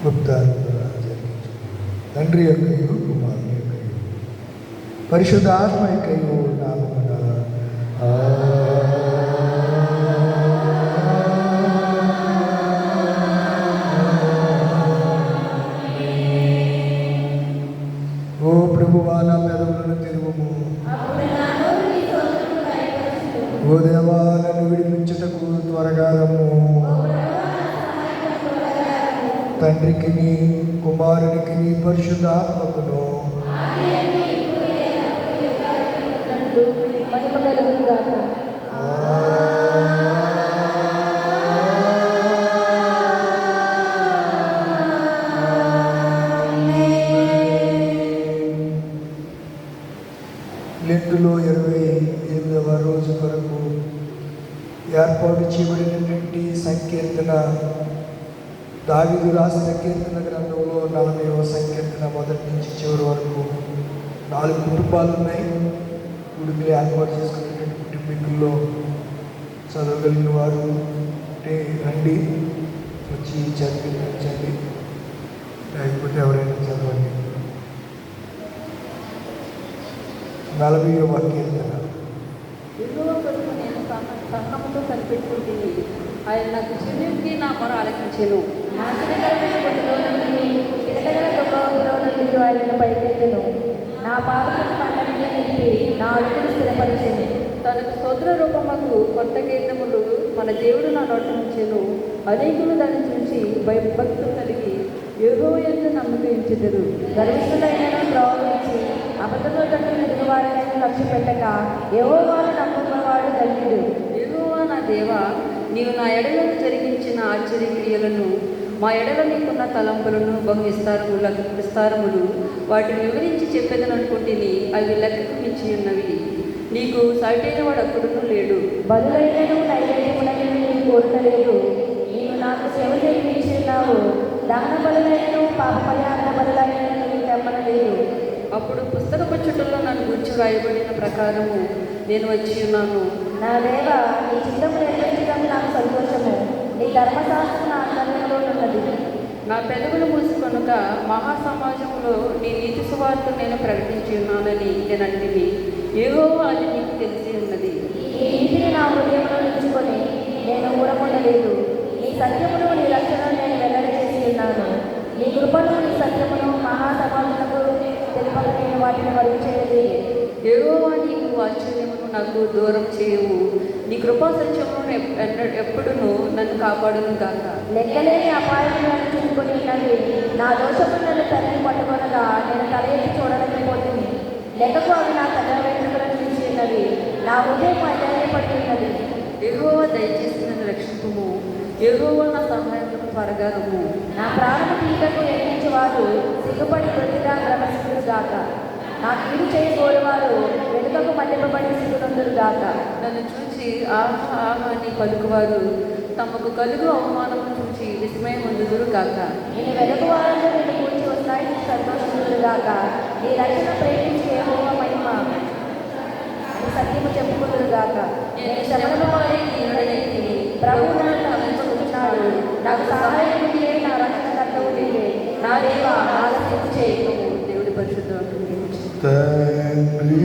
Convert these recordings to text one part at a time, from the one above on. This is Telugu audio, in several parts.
గుప్తారంగా జరిగించు. తండ్రి యొక్కయు కుమారుని యొక్కయు పరిశుద్ధాత్మ యొక్కయు నామమున ఓ ప్రభువా నా పెదవులను తెరువుము. ఓ దేవా నన్ను విడిపించుటకు త్వరగా రమ్ము. తండ్రికి కుమారునికి పరిశుద్ధాత్మకును లెంటులో 28వ రోజు కొరకు ఏర్పాటు చేయబడినటువంటి సంకీర్తన దావీదు రాసిన కీర్తన గ్రంథంలో 40వ సంకీర్తన మొదటి నుంచి చివరి వరకు 4 కుటుంబాలు ఉన్నాయి. గుడికి ఏర్పాటు చేసుకున్నటువంటి కుటుంబీకుల్లో చదవగలిగిన వారు అంటే రండి, వచ్చి చదివించండి, లేకపోతే ఎవరైనా చదవండి. 40వ కీర్తన. నేను సహనంతో కనిపెట్టుకుంటుంది. ఆయన నాకు చిరుకి నా మొర ఆలకించెను. నాశనకరమైన గుడిలో నుండి చిరకగల దుఃఖంలో నుండి ఆయన పైకెత్తెను. నా పాదములను పంట మీద నిలిపి నా అడుగులు స్థిరపరిచెను. తనకు స్తోత్ర రూపముకు కొత్త గీతములు మన దేవుడు నా నోట ఉంచెను. అనేకులు దాన్ని చూసి భయభక్తులు కలిగి యెహోవా యందు నమ్మకం ఉంచెదరు. గర్విష్ఠులైన త్రోవలించి అబద్ధముల కంటే ఎదుగువారైనా లక్ష్య పెట్టక యెహోవాను నమ్ముకున్నవాడు ధన్యుడు. యెహోవా నా దేవా, నీవు నా ఎడలను జరిగించిన ఆశ్చర్యక్రియలను, మా ఎడల నీకున్న తలంపులను బహు విస్తారములు వాటిని వివరించి చెప్పేదననుకుంటుని అవి లెక్కకు మించి ఉన్నవి. నీకు సాటైన వాడు అక్కడును లేడు. బలులైనను నైవేద్యములైనను నీ కోరలేదు. నీవు నాకు సేవ చేయించున్నావు. దహన బలులైనను పాప పరిహార బలులైనను నీవు తెమ్మనలేదు. అప్పుడు పుస్తకపు చుట్టలో నన్ను గురించి వ్రాయబడిన ప్రకారము నేను వచ్చి ఉన్నాను. నా దేవ, నీ చిత్తము నెరవేర్చడం నాకు సంతోషము. నీ ధర్మశాస్త్రం నా అంతరంగంలో ఉన్నది. నా పెదవులు మూసుకొనుక మహాసమాజంలో నీ నీతి సువార్త నేను ప్రకటించి ఉన్నానని నేను అంటిని. యెహోవా అది నీకు తెలిసి ఉన్నది. ఈ ఇంటిని నా హృదయంలో నిలుచుకొని నేను ఊరముండలేదు. నీ సత్యమును నీ రక్షణను నేను వెల్లడి చేసి ఉన్నాను. నీ కృపను నీ సత్యమును మహాసమాజములకు తెలుపక నేను వాటిని వరకు చేయలేదు. యెహోవా నీకు ఆశ్చర్యమును నాకు దూరం చేయవు. నీ కృపా సత్యమును ఎప్పుడును నన్ను కాపాడును గాక. లెక్కలేని అపాయములు నన్ను చుట్టుకొని ఉన్నవి. నా దోషము నన్ను తల్లి పట్టుకొనగా నేను తల ఎత్తి చూడలేకపోతుంది. లెక్కకు అవి నా తల వెంట్రుకలను తీసి ఉన్నవి. నా హృదయం అధైర్యపడి ఉన్నది. యెహోవా దయచేసి నన్ను రక్షింపుము. యెహోవా నా సహాయములకు త్వరగా రమ్ము. నా ప్రాణము తీటకు యత్నించేవారు సిగ్గుపడి వృద్ధిగా భ్రమశిస్తురు గాక. నా కీడు చేయగోరువారు వెనుకకు మళ్లింపబడి సిగ్గునందురు గాక. నన్ను చూసి ఆహా ఆహా అని పలుకువారు తమకు కలుగు అవమానము చూసి విస్మయం పొందుదురు గాక. నేను వెనుక వారంలో నేను కూర్చి వస్తాయి సంతోషించుదురు గాక. నీ రక్షణ ప్రేమించి యెహోవా మహిమ నీ సత్యము చెప్పుకుందురు గాక. నేను శ్రమలను పాలై దీనుడనైతిని. ప్రభువు నన్ను రక్షించుచున్నాడు. నాకు సహాయం నీవే, నా రక్షణ కర్తవు నీవే. నా దేవా, ఆలస్యం చేయకు. దేవుడి పరిశుద్ధ తండ్రి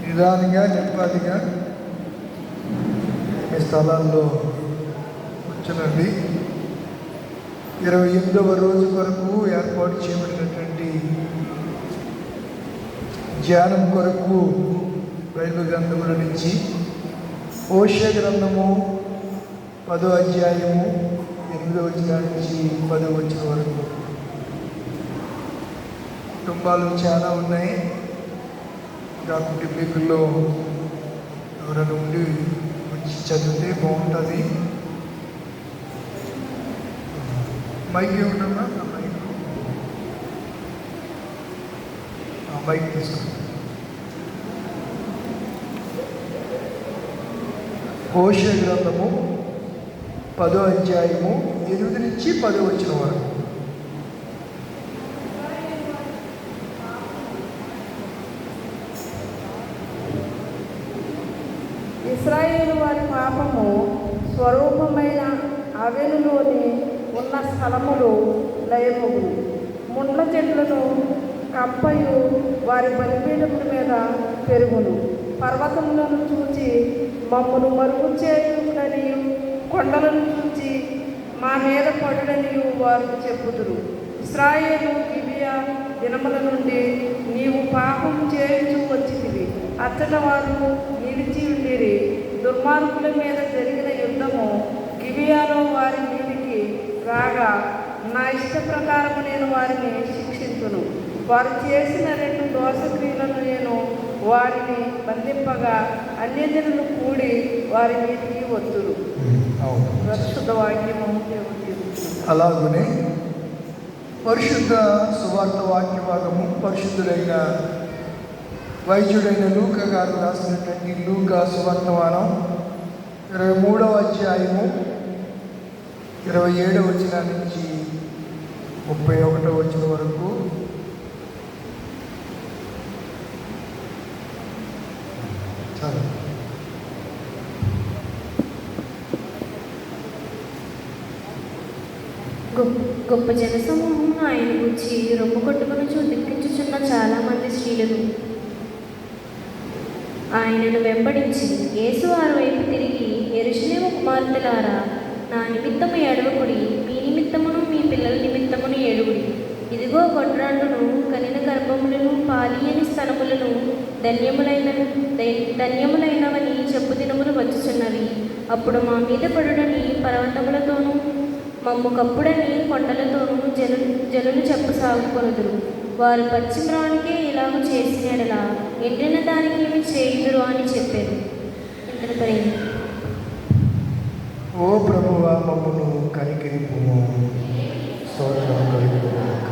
నిదానంగా నెమ్మదిగా మీ స్థలాల్లో కూర్చునండి. 28వ రోజు వరకు ఏర్పాటు చేయబడినటువంటి ధ్యానం కొరకు బైబిల్ గ్రంథముల నుంచి హోషేయ గ్రంథము 10వ అధ్యాయము 8వ వచనం నుంచి 10వ వచనం వరకు. కుటుంబాలు చాలా ఉన్నాయి. ఇంకా కుటుంబీకుల్లో ఎవరైనా ఉండి వచ్చి చదివితే బాగుంటుంది. మైక్ ఏముందమ్మా? మైక్ తీసుకుంటాం. హోషేయ గ్రంథము 10వ అధ్యాయము 8 నుంచి 10వ వచనం వరకు. ఇశ్రాయేలు వారి పాపము స్వరూపమైన అవెనులోని ఉన్న స్థలములు లయమగులు. ముండ్ల చెట్లను కంపయు వారి బలిపీఠముల మీద పెరుగును. పర్వతములను చూచి మమ్మను మరుగు చేయుడనియు, కొండలను చూచి మా మీద పడుడనియు వారు చెప్పుదురు. ఇశ్రాయేలు గిబియా దినముల నుండి నీవు పాపం చేయించు వచ్చితివి. అచ్చట వారు నిలిచి ఉండిరి. దుర్మార్గుల మీద జరిగిన యుద్ధము గిబియాలో వారి మీదికి రాగా నా ఇష్ట ప్రకారము నేను వారిని శిక్షించును. వారు చేసిన 2 దోషక్రియలను నేను వారిని బంధింపగా అన్యజనులు కూడి వారి మీదికి వద్దురు. పరిశుద్ధ వాక్యము. అలాగనే పరిశుద్ధ సువార్త వాక్య భాగము పరిశుద్ధుడైన వైద్యుడైన లూకా గారు రాసినటువంటి లూకా సువార్తమానం 23వ అధ్యాయము 27వ వచనం నుంచి 31వ వచనం వరకు. చాలా గొప్ప జనసమూహం ఆయన గురించి రొమ్ము కొట్టుకుని దుఃఖించుచున్న చాలామంది స్త్రీలను ఆయనను వెంబడించి యేసు వారి వైపు తిరిగి, యెరూషలేము కుమార్తెలారా, నా నిమిత్తము ఏడవకుడి, మీ నిమిత్తమును మీ పిల్లల నిమిత్తమును ఏడుగుడి. ఇదిగో గొడ్రాండును కనిన గర్భములను పాలియని స్తనములను ధన్యములైనవని చెప్పు దినములు వచ్చుచున్నవి. అప్పుడు మా మీద పడుడని పర్వతములతోనూ మమ్ము కప్పుడని కొండలతోనూ జనులు చెప్పసాగుకొనుదురు. వారు పశ్చిమ్రానికే ఇలాగ చేసినలా ఎండిన దానికి ఏమి చేయుదురు అని చెప్పారు. ఓ ప్రభువా, మమ్మను కనికరింపుము. స్తోత్రం కలుగునుగాక.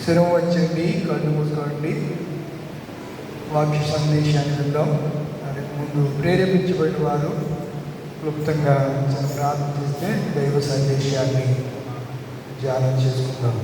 శిరం వంచండి, కళ్ళు మూసుకోండి. వాక్య సందేశాన్ని విందాం. దానికి ముందు ప్రేరేపించబడిన వారు క్లుప్తంగా ప్రార్థన చేస్తే దైవ సందేశాన్ని ధ్యానం చేసుకుందాం.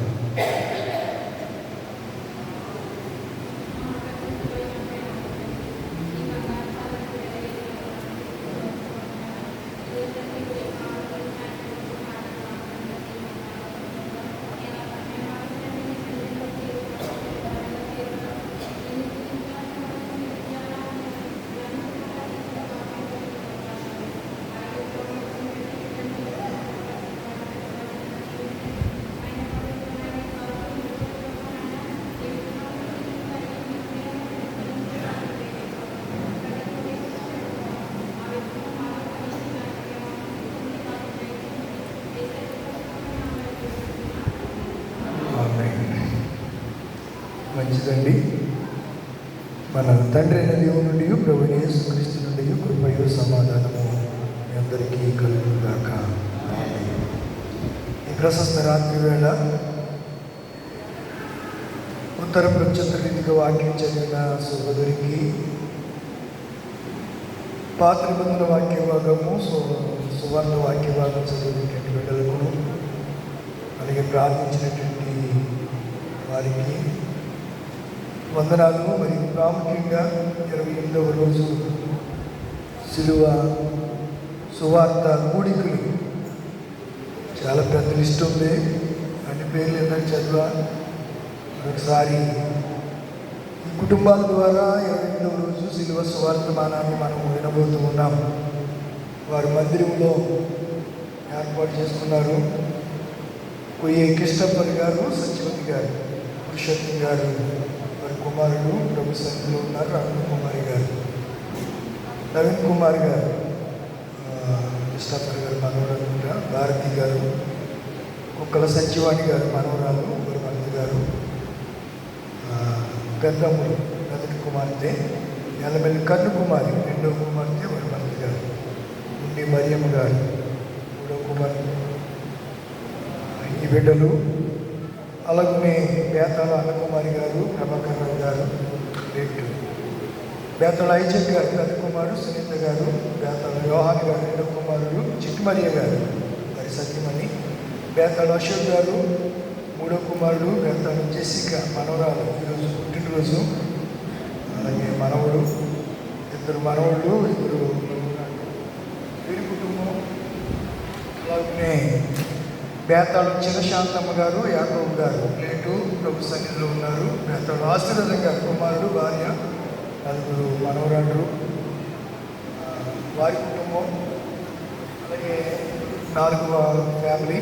మంచిదండి. మన తండ్రి అయిన దేవుని నుండి, ప్రభువైన యేసుక్రీస్తు నుండి కృపయు సమాధానము మీ అందరికీ కలుగునుగాక. ఈ ప్రశస్త రాత్రి వేళ ఉత్తర ప్రత్యుత్తర రీతిగా వాక్యం చదివిన సహోదరికి, పాత నిబంధన వాక్య భాగము సువార్త వాక్య భాగం చదివినటువంటి బిడ్డలకు, అలాగే ప్రార్థించినటువంటి వారికి వందనాలు. మరియు ప్రాముఖ్యంగా 28వ రోజు సిలువ సువార్త కూడికలు చాలా పెద్ద లిస్ట్ ఉంది. అన్ని పేర్లు ఏంటంటే చదివా. ఒకసారి ఈ కుటుంబాల ద్వారా 28వ రోజు సిలువ సువార్తమానాన్ని మనం వినబోతూ ఉన్నాం. వారి మందిరంలో ఏర్పాటు చేసుకున్నారు. కొయ్యే కృష్ణప్పని గారు, సత్యవతి గారు, పురుషోత్తం గారు కుమారుడు ప్రభు సన్నిధిలో ఉన్నారు. నవీన్ కుమార్ గారు క్రిస్టఫర్ గారు మనవరాలు, భారతి గారు, కుక్కల సత్యవాణి గారు మనవరాలు గురుమతి గారు, గంధములు మొదటి కుమార్తె, ఎల్లమెల్లి కన్ను కుమారి రెండవ కుమార్తె వరమతి గారు, ఉండి మరియమ్మ గారు మూడవ కుమార్తె. ఈ బిడ్డలు అలాగనే బేతాళ అన్నకుమారి గారు, ప్రభాకర్ రావు గారు, రేటు బేతాళ ఐజక్ గారు పెద్ద కుమారుడు, సునీత గారు, బేతాళ యోహాన్ గారు రెండవ కుమారుడు, చిట్టిమరియ గారు మరి సత్యమణి, బేతాళ అశోక్ గారు మూడవ కుమారుడు, బేతాళ జెసిక మనవరాలు ఈరోజు పుట్టినరోజు. అలాగే మనవడు, ఇద్దరు మనవళ్ళు, ఇద్దరు వీరి కుటుంబం. అలాగే బేతాళ చిన్నశాంతమ్మ గారు, యాకోబు గారు లేటు ప్రభు సన్నిధిలో ఉన్నారు. బేతాళ ఆశీర్వాదం గారు కుమారుడు, భార్య, నలుగురు మనవరాళ్ళు, వారి కుటుంబం. అలాగే 4వ ఫ్యామిలీ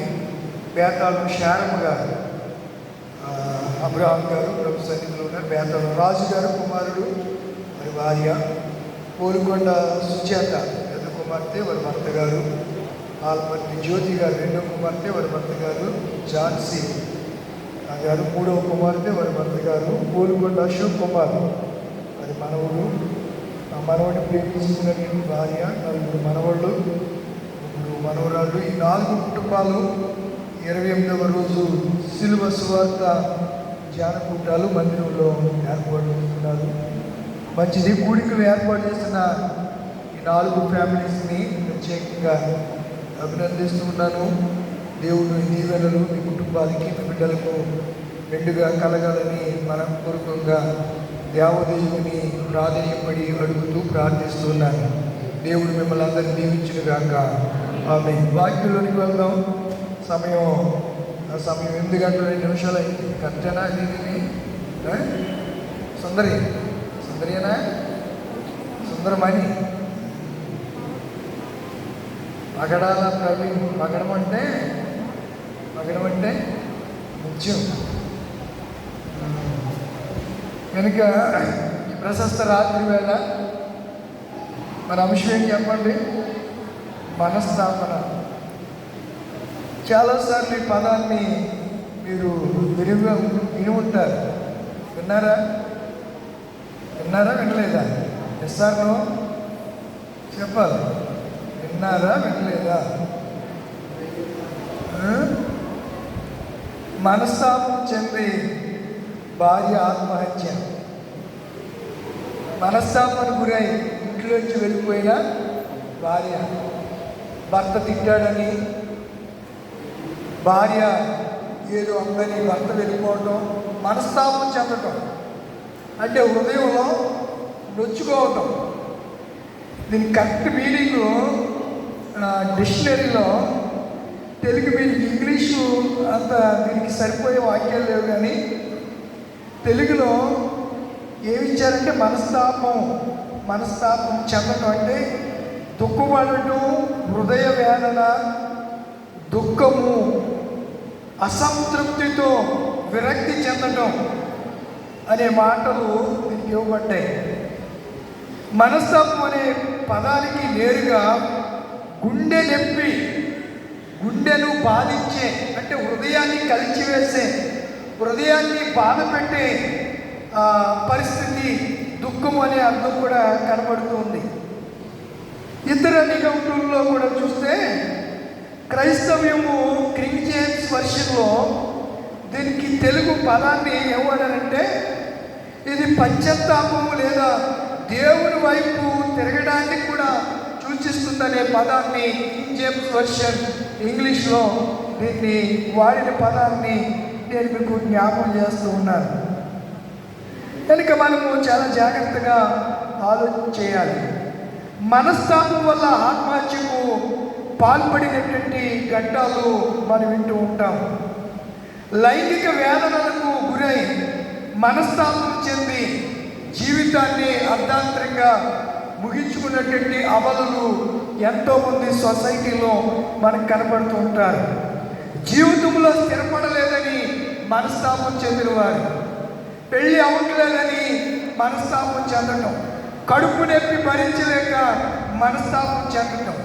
బేతాళ శారమ్మ గారు, అబ్రహాం గారు ప్రభు సన్నిధిలో ఉన్నారు. బేతాళ రాజు గారు కుమారుడు, మరి భార్య, కోలుకొండ సుచేత పెద్ద కుమార్తె వారి భర్త గారు, ఆల్మర్తి జ్యోతి గారు రెండవ కుమార్తె వారి భర్త గారు, ఝాన్సీ గారు మూడవ కుమార్తె వారి భర్త గారు, కోలుకొండ అశోక్ కుమార్ అది మనవుడు, ఆ మనవుడిని ప్రేమించిన భార్య, నలుగురు మనవాళ్ళు, ముగ్గురు మనవరాళ్ళు. ఈ 4 కుటుంబాలు 28వ రోజు సిలువ సువార్త ధ్యాన కూటాలు మందిరంలో ఏర్పాటు చేస్తున్నారు. మంచిది. కూడికలు ఏర్పాటు చేసిన ఈ 4 ఫ్యామిలీస్ని ప్రత్యేకంగా అభినందిస్తున్నాను. దేవుడు ఈ దీవెనలు మీ కుటుంబాలకి, మీ బిడ్డలకు మెండుగా కలగాలని మనపూర్వకంగా దేవదేవుని ప్రాధేయపడి అడుగుతూ ప్రార్థిస్తున్నాను. దేవుడు మిమ్మల్ని అందరినీ దీవించునుగాక. ఆమేన్. వాక్యంలోనికి వెళ్దాం. సమయం 8 గంటల 2 నిమిషాలు అయింది. కరెక్టేనా? దీనిని సుందరేనా? సుందరమణి పగడాల ప్రవీణ్. పగడం అంటే ముత్యం. కనుక ఈ ప్రశస్త రాత్రి వేళ మన అంశం ఏం చెప్పండి? మనస్థాపన. చాలాసార్లు ఈ పదాన్ని మీరు విరివిగా విని ఉంటారు. విన్నారా? వినలేదా? ఎస్ఆర్నో చెప్పాలి. విన్నారా? వినలేదా? మనస్తాపం చెంది భార్య ఆత్మహత్య. మనస్తాపానికి గురై ఇంట్లోంచి వెళ్ళిపోయిన భార్య, భర్త తిట్టాడని భార్య ఏదో అందని భర్త వెళ్ళిపోవటం, మనస్తాపం చెందటం అంటే హృదయంలో నొచ్చుకోవటం. దీని కరెక్ట్ మీనింగ్ డిక్షనరీలో తెలుగు మీనింగ్, ఇంగ్లీషు అంత దీనికి సరిపోయే వాక్యాలు లేవు, కానీ తెలుగులో ఏమిచ్చారంటే మనస్తాపం చెందటం అంటే దుఃఖపడటం, హృదయ వేదన, దుఃఖము, అసంతృప్తితో విరక్తి చెందటం అనే మాటలు దీనికి ఇవ్వబడ్డాయి. మనస్తాపం అనే పదానికి నేరుగా గుండె నొప్పి, గుండెను బాధించే అంటే హృదయాన్ని కలిచివేసే, హృదయాన్ని బాధ పెట్టే పరిస్థితి దుఃఖం అనే అర్థం కూడా కనబడుతుంది. ఇతర నిఘంటువుల్లో కూడా చూస్తే క్రైస్తవ్యము కింగ్ జేమ్స్ వర్షన్లో దీనికి తెలుగు పదాన్ని ఏమన్నారంటే ఇది పశ్చాత్తాపము లేదా దేవుని వైపు తిరగడానికి కూడా సూచిస్తుందనే పదాన్ని కింగ్ జేమ్స్ వర్షన్ ఇంగ్లీష్లో దీన్ని వాడిన పదాన్ని నేను మీకు జ్ఞాపకం చేస్తూ ఉన్నాను. కనుక మనము చాలా జాగ్రత్తగా ఆలోచన చేయాలి. మనస్తాపం వల్ల ఆత్మహత్యకు పాల్పడినటువంటి ఘట్టాలు మనం వింటూ ఉంటాం. లైంగిక వేదనలకు గురై మనస్తాపం చెంది జీవితాన్ని అర్ధాంతరంగా ముగించుకున్నటువంటి అమలులు ఎంతోమంది సొసైటీలో మనకు కనబడుతూ ఉంటారు. జీవితంలో స్థిరపడలేదని మనస్తాపం చెందిన వారు, పెళ్ళి అవ్వట్లేదని మనస్తాపం చెందటం, కడుపు నొప్పి భరించలేక మనస్తాపం చెందటం,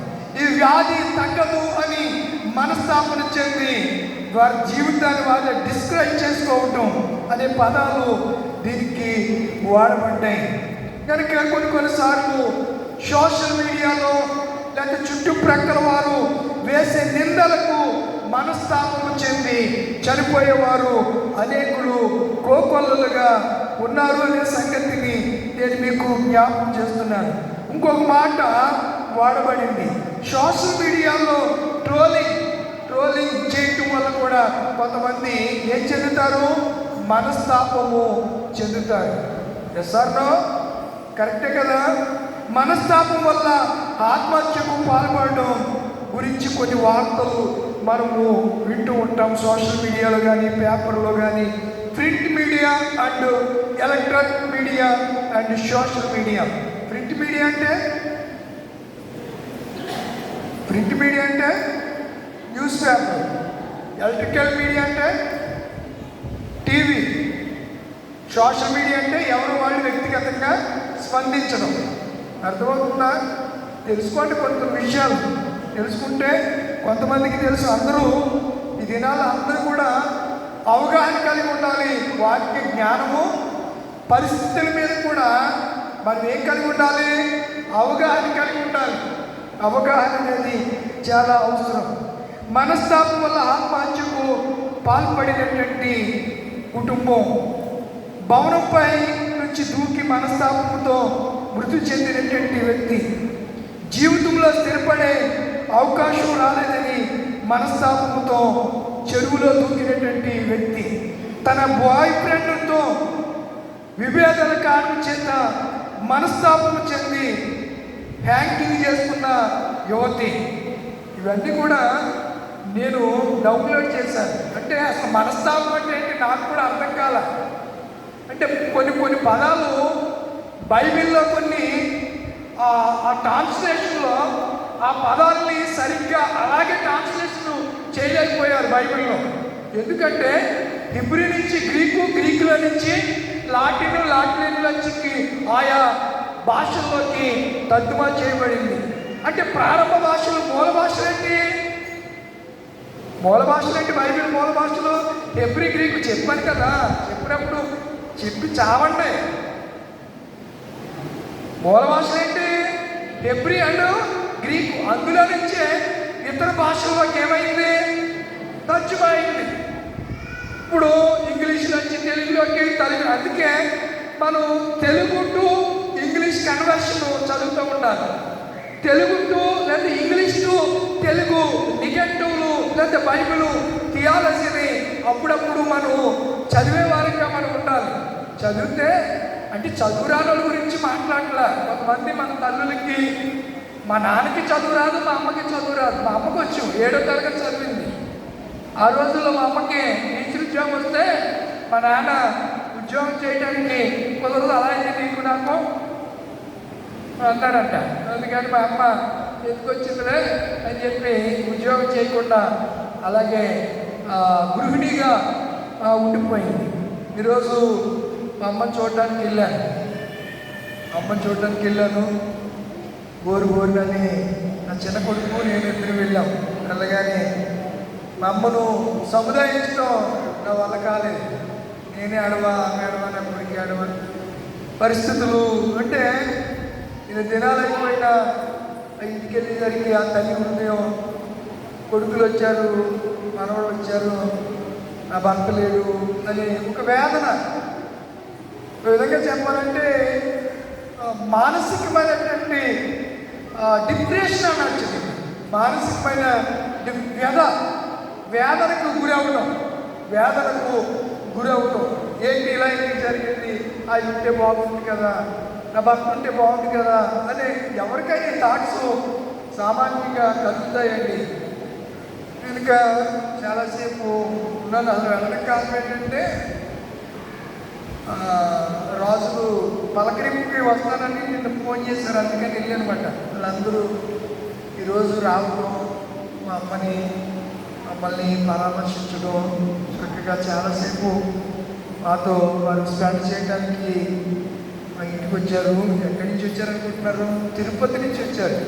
ఈ వ్యాధి తగ్గదు అని మనస్తాపన చెంది వారి జీవితాన్ని వాళ్ళే డిస్క్రైబ్ చేసుకోవటం అనే పదాలు దీనికి వాడబడ్డాయి. కనుక కొన్నిసార్లు సోషల్ మీడియాలో లేక చుట్టుప్రక్కల వారు వేసే నిందలకు మనస్తాపము చెంది చనిపోయేవారు అనేకులు కోకొల్లలుగా ఉన్నారు అనే సంగతిని నేను మీకు జ్ఞాపకం చేస్తున్నాను. ఇంకొక మాట వాడబడింది, సోషల్ మీడియాలో ట్రోలింగ్ చేయటం వల్ల కూడా కొంతమంది ఏం చెందుతారు? మనస్తాపము చెందుతారు. Yes are no? కరెక్టే కదా? మనస్తాపం వల్ల ఆత్మహత్యకు పాల్పడడం గురించి కొన్ని వార్తలు మనము వింటూ ఉంటాం. సోషల్ మీడియాలో కానీ, పేపర్లో కానీ, print media and electronic media and social media. Print media అంటే న్యూస్ పేపర్, ఎలక్ట్రికల్ మీడియా అంటే టీవీ, సోషల్ మీడియా అంటే ఎవరు వాళ్ళు వ్యక్తిగతంగా స్పందించడం. అర్థమవుతుందా? తెలుసుకోండి, కొంత విషయాలు తెలుసుకుంటే కొంతమందికి తెలుసు. అందరూ ఈ దినాలు అందరూ కూడా అవగాహన కలిగి ఉండాలి. వాక్య జ్ఞానము, పరిస్థితుల మీద కూడా మనం ఏం కలిగి ఉండాలి? అవగాహన కలిగి ఉండాలి. అవగాహన అనేది చాలా అవసరం. మనస్తాపం వల్ల ఆత్మహత్యకు పాల్పడినటువంటి కుటుంబం, భవనంపై నుంచి దూకి మనస్తాపంతో మృతి చెందినటువంటి వ్యక్తి, జీవితంలో స్థిరపడే అవకాశం రాలేదని మనస్తాపంతో చెరువులో దూకినటువంటి వ్యక్తి, తన బాయ్ ఫ్రెండ్తో విభేదాల కారణం చేత మనస్తాపం చెంది హ్యాంకింగ్ చేసుకున్న యువతి. ఇవన్నీ కూడా నేను డౌన్లోడ్ చేశాను. అంటే అసలు మనస్తాపం అంటే ఏంటి నాకు కూడా అర్థం కాల. అంటే కొన్ని పదాలు బైబిల్లో కొన్ని ఆ ట్రాన్స్లేషన్లో ఆ పదాలని సరిగ్గా అలాగే ట్రాన్స్లేషన్ చేయలేకపోయారు బైబిల్లో. ఎందుకంటే హిబ్రీ నుంచి గ్రీకులో నుంచి లాటిన్లోకి ఆయా భాషల్లోకి తర్జుమా చేయబడింది. అంటే ప్రారంభ భాషలు, మూల భాషలు ఏంటి? బైబిల్ మూల భాషలు హిబ్రీ, గ్రీకు చెప్పాను కదా. చెప్పినప్పుడు చెప్పి చావండి. మూల భాషలు ఏంటి? హిబ్రీ అండ్ గ్రీకు. అందులో నుంచే ఇతర భాషల్లోకి ఏమైంది? తర్జుమా అయింది. ఇప్పుడు ఇంగ్లీష్ నుంచి తెలుగులోకి అందుకే మనం తెలుగు టు ఇంగ్లీష్ కన్వర్షన్ చదువుతూ ఉండాలి. తెలుగు టు లేదా ఇంగ్లీష్ టు తెలుగు నిఘంటువులు లేదా బైబిల్ థియాలజీని అప్పుడప్పుడు మనం చదివే వారిగా మనం ఉండాలి. చదివితే అంటే చదువురాని వాళ్ళ గురించి మాట్లాడలే. కొంతమంది మన తల్లులకి, మా నాన్నకి చదువు రాదు, మా అమ్మకి చదువు రాదు. మా అమ్మకి వచ్చు, 7వ తరగతి చదివింది. ఆ రోజుల్లో మా అమ్మకి టీచర్ ఉద్యోగం వస్తే మా నాన్న ఉద్యోగం చేయడానికి కుదరదు, అలా అయితే నీకు నాకు అన్నాడంట. అందుకని మా అమ్మ ఎందుకు వచ్చిందిలే అని చెప్పి ఉద్యోగం చేయకుండా అలాగే గృహిణిగా ఉండిపోయింది. ఈరోజు మా అమ్మని చూడడానికి వెళ్ళాను. గోరుగోరునని నా చిన్న కొడుకు నేను ఇద్దరు వెళ్ళాం. వెళ్ళగానే మా అమ్మను సముదాయించడం నా వల్ల కాలేదు. నేనే ఆమె అడవా, నా కొడుకు ఆడవా. పరిస్థితులు అంటే ఇది దినాలైపోయినా ఇంటికి వెళ్ళేసరికి ఆ తల్లి హృదయం, కొడుకులు వచ్చారు, మనవాళ్ళు వచ్చారు, నా భర్త లేడు అని ఒక వేదన. ఒక విధంగా చెప్పాలంటే మానసికమైనటువంటి డిప్రెషన్ అని వచ్చింది. మానసికమైన వేదనకు గురవడం. ఏంటి ఇలా ఎందుకు జరిగింది? అది ఉంటే బాగుంది కదా, నా భర్త ఉంటే బాగుంది కదా అని ఎవరికైనా థాట్స్ సామాన్యంగా కలుగుతాయండి. కనుక చాలాసేపు ఉన్నాను. అసలు వెళ్ళడం కారణం ఏంటంటే రాజులు పలకరింపుకి వస్తానని నిన్న ఫోన్ చేశారు, అందుకని వెళ్ళానమాట. వాళ్ళందరూ ఈరోజు రావడం, మా మమ్మల్ని పరామర్శించడం, చక్కగా చాలాసేపు మాతో వారు స్పెండ్ చేయడానికి మా ఇంటికి వచ్చారు. ఎక్కడి నుంచి వచ్చారనుకుంటున్నారు? తిరుపతి నుంచి వచ్చారు.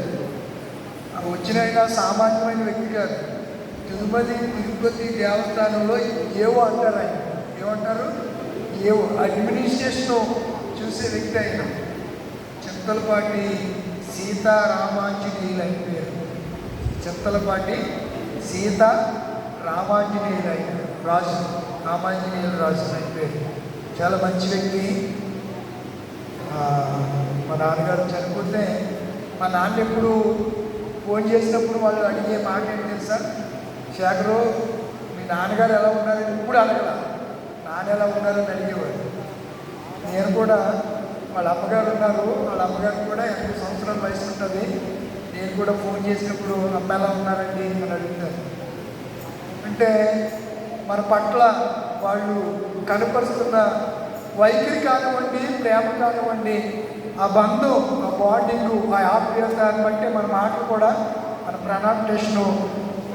వచ్చిన ఆయన సామాన్యమైన వ్యక్తి కాదు. తిరుపతి దేవస్థానంలో ఏవో అంటారు. ఆయన ఏమంటారు? ఏవో అడ్మినిస్ట్రేషన్ చూసే వ్యక్తి ఆయన. చింతలపాటి సీతారామాంజనేయులు ఆయన పేరు. చింతలపాటి సీతారామాంజనేయులు ఆయన రాజు, రామాంజనేయులు రాజు ఆయన పేరు. చాలా మంచి వ్యక్తి. మా నాన్నగారు చనిపోతే మా నాన్న ఎప్పుడు ఫోన్ చేసినప్పుడు వాళ్ళు అడిగే మాట ఏంటి తెలుసా? శేఖరు, మీ నాన్నగారు ఎలా ఉన్నారని ఇప్పుడు అడగల, నాన్న ఎలా ఉన్నారని అడిగేవాడు. నేను కూడా వాళ్ళ అమ్మగారు ఉన్నారు, వాళ్ళ అమ్మగారు కూడా 80 సంవత్సరాల వయసు ఉంటుంది. నేను కూడా ఫోన్ చేసినప్పుడు అమ్మ ఎలా ఉన్నారండి అని అడుగుతాను. అంటే మన పట్ల వాళ్ళు కనపరుస్తున్న వైఖరి కానివ్వండి, ప్రేమ కానివ్వండి, ఆ బంధం, ఆ బాండింగు, ఆ ఆప్యాయతను బట్టి మన మాటలు కూడా మన ప్రొనౌన్సియేషను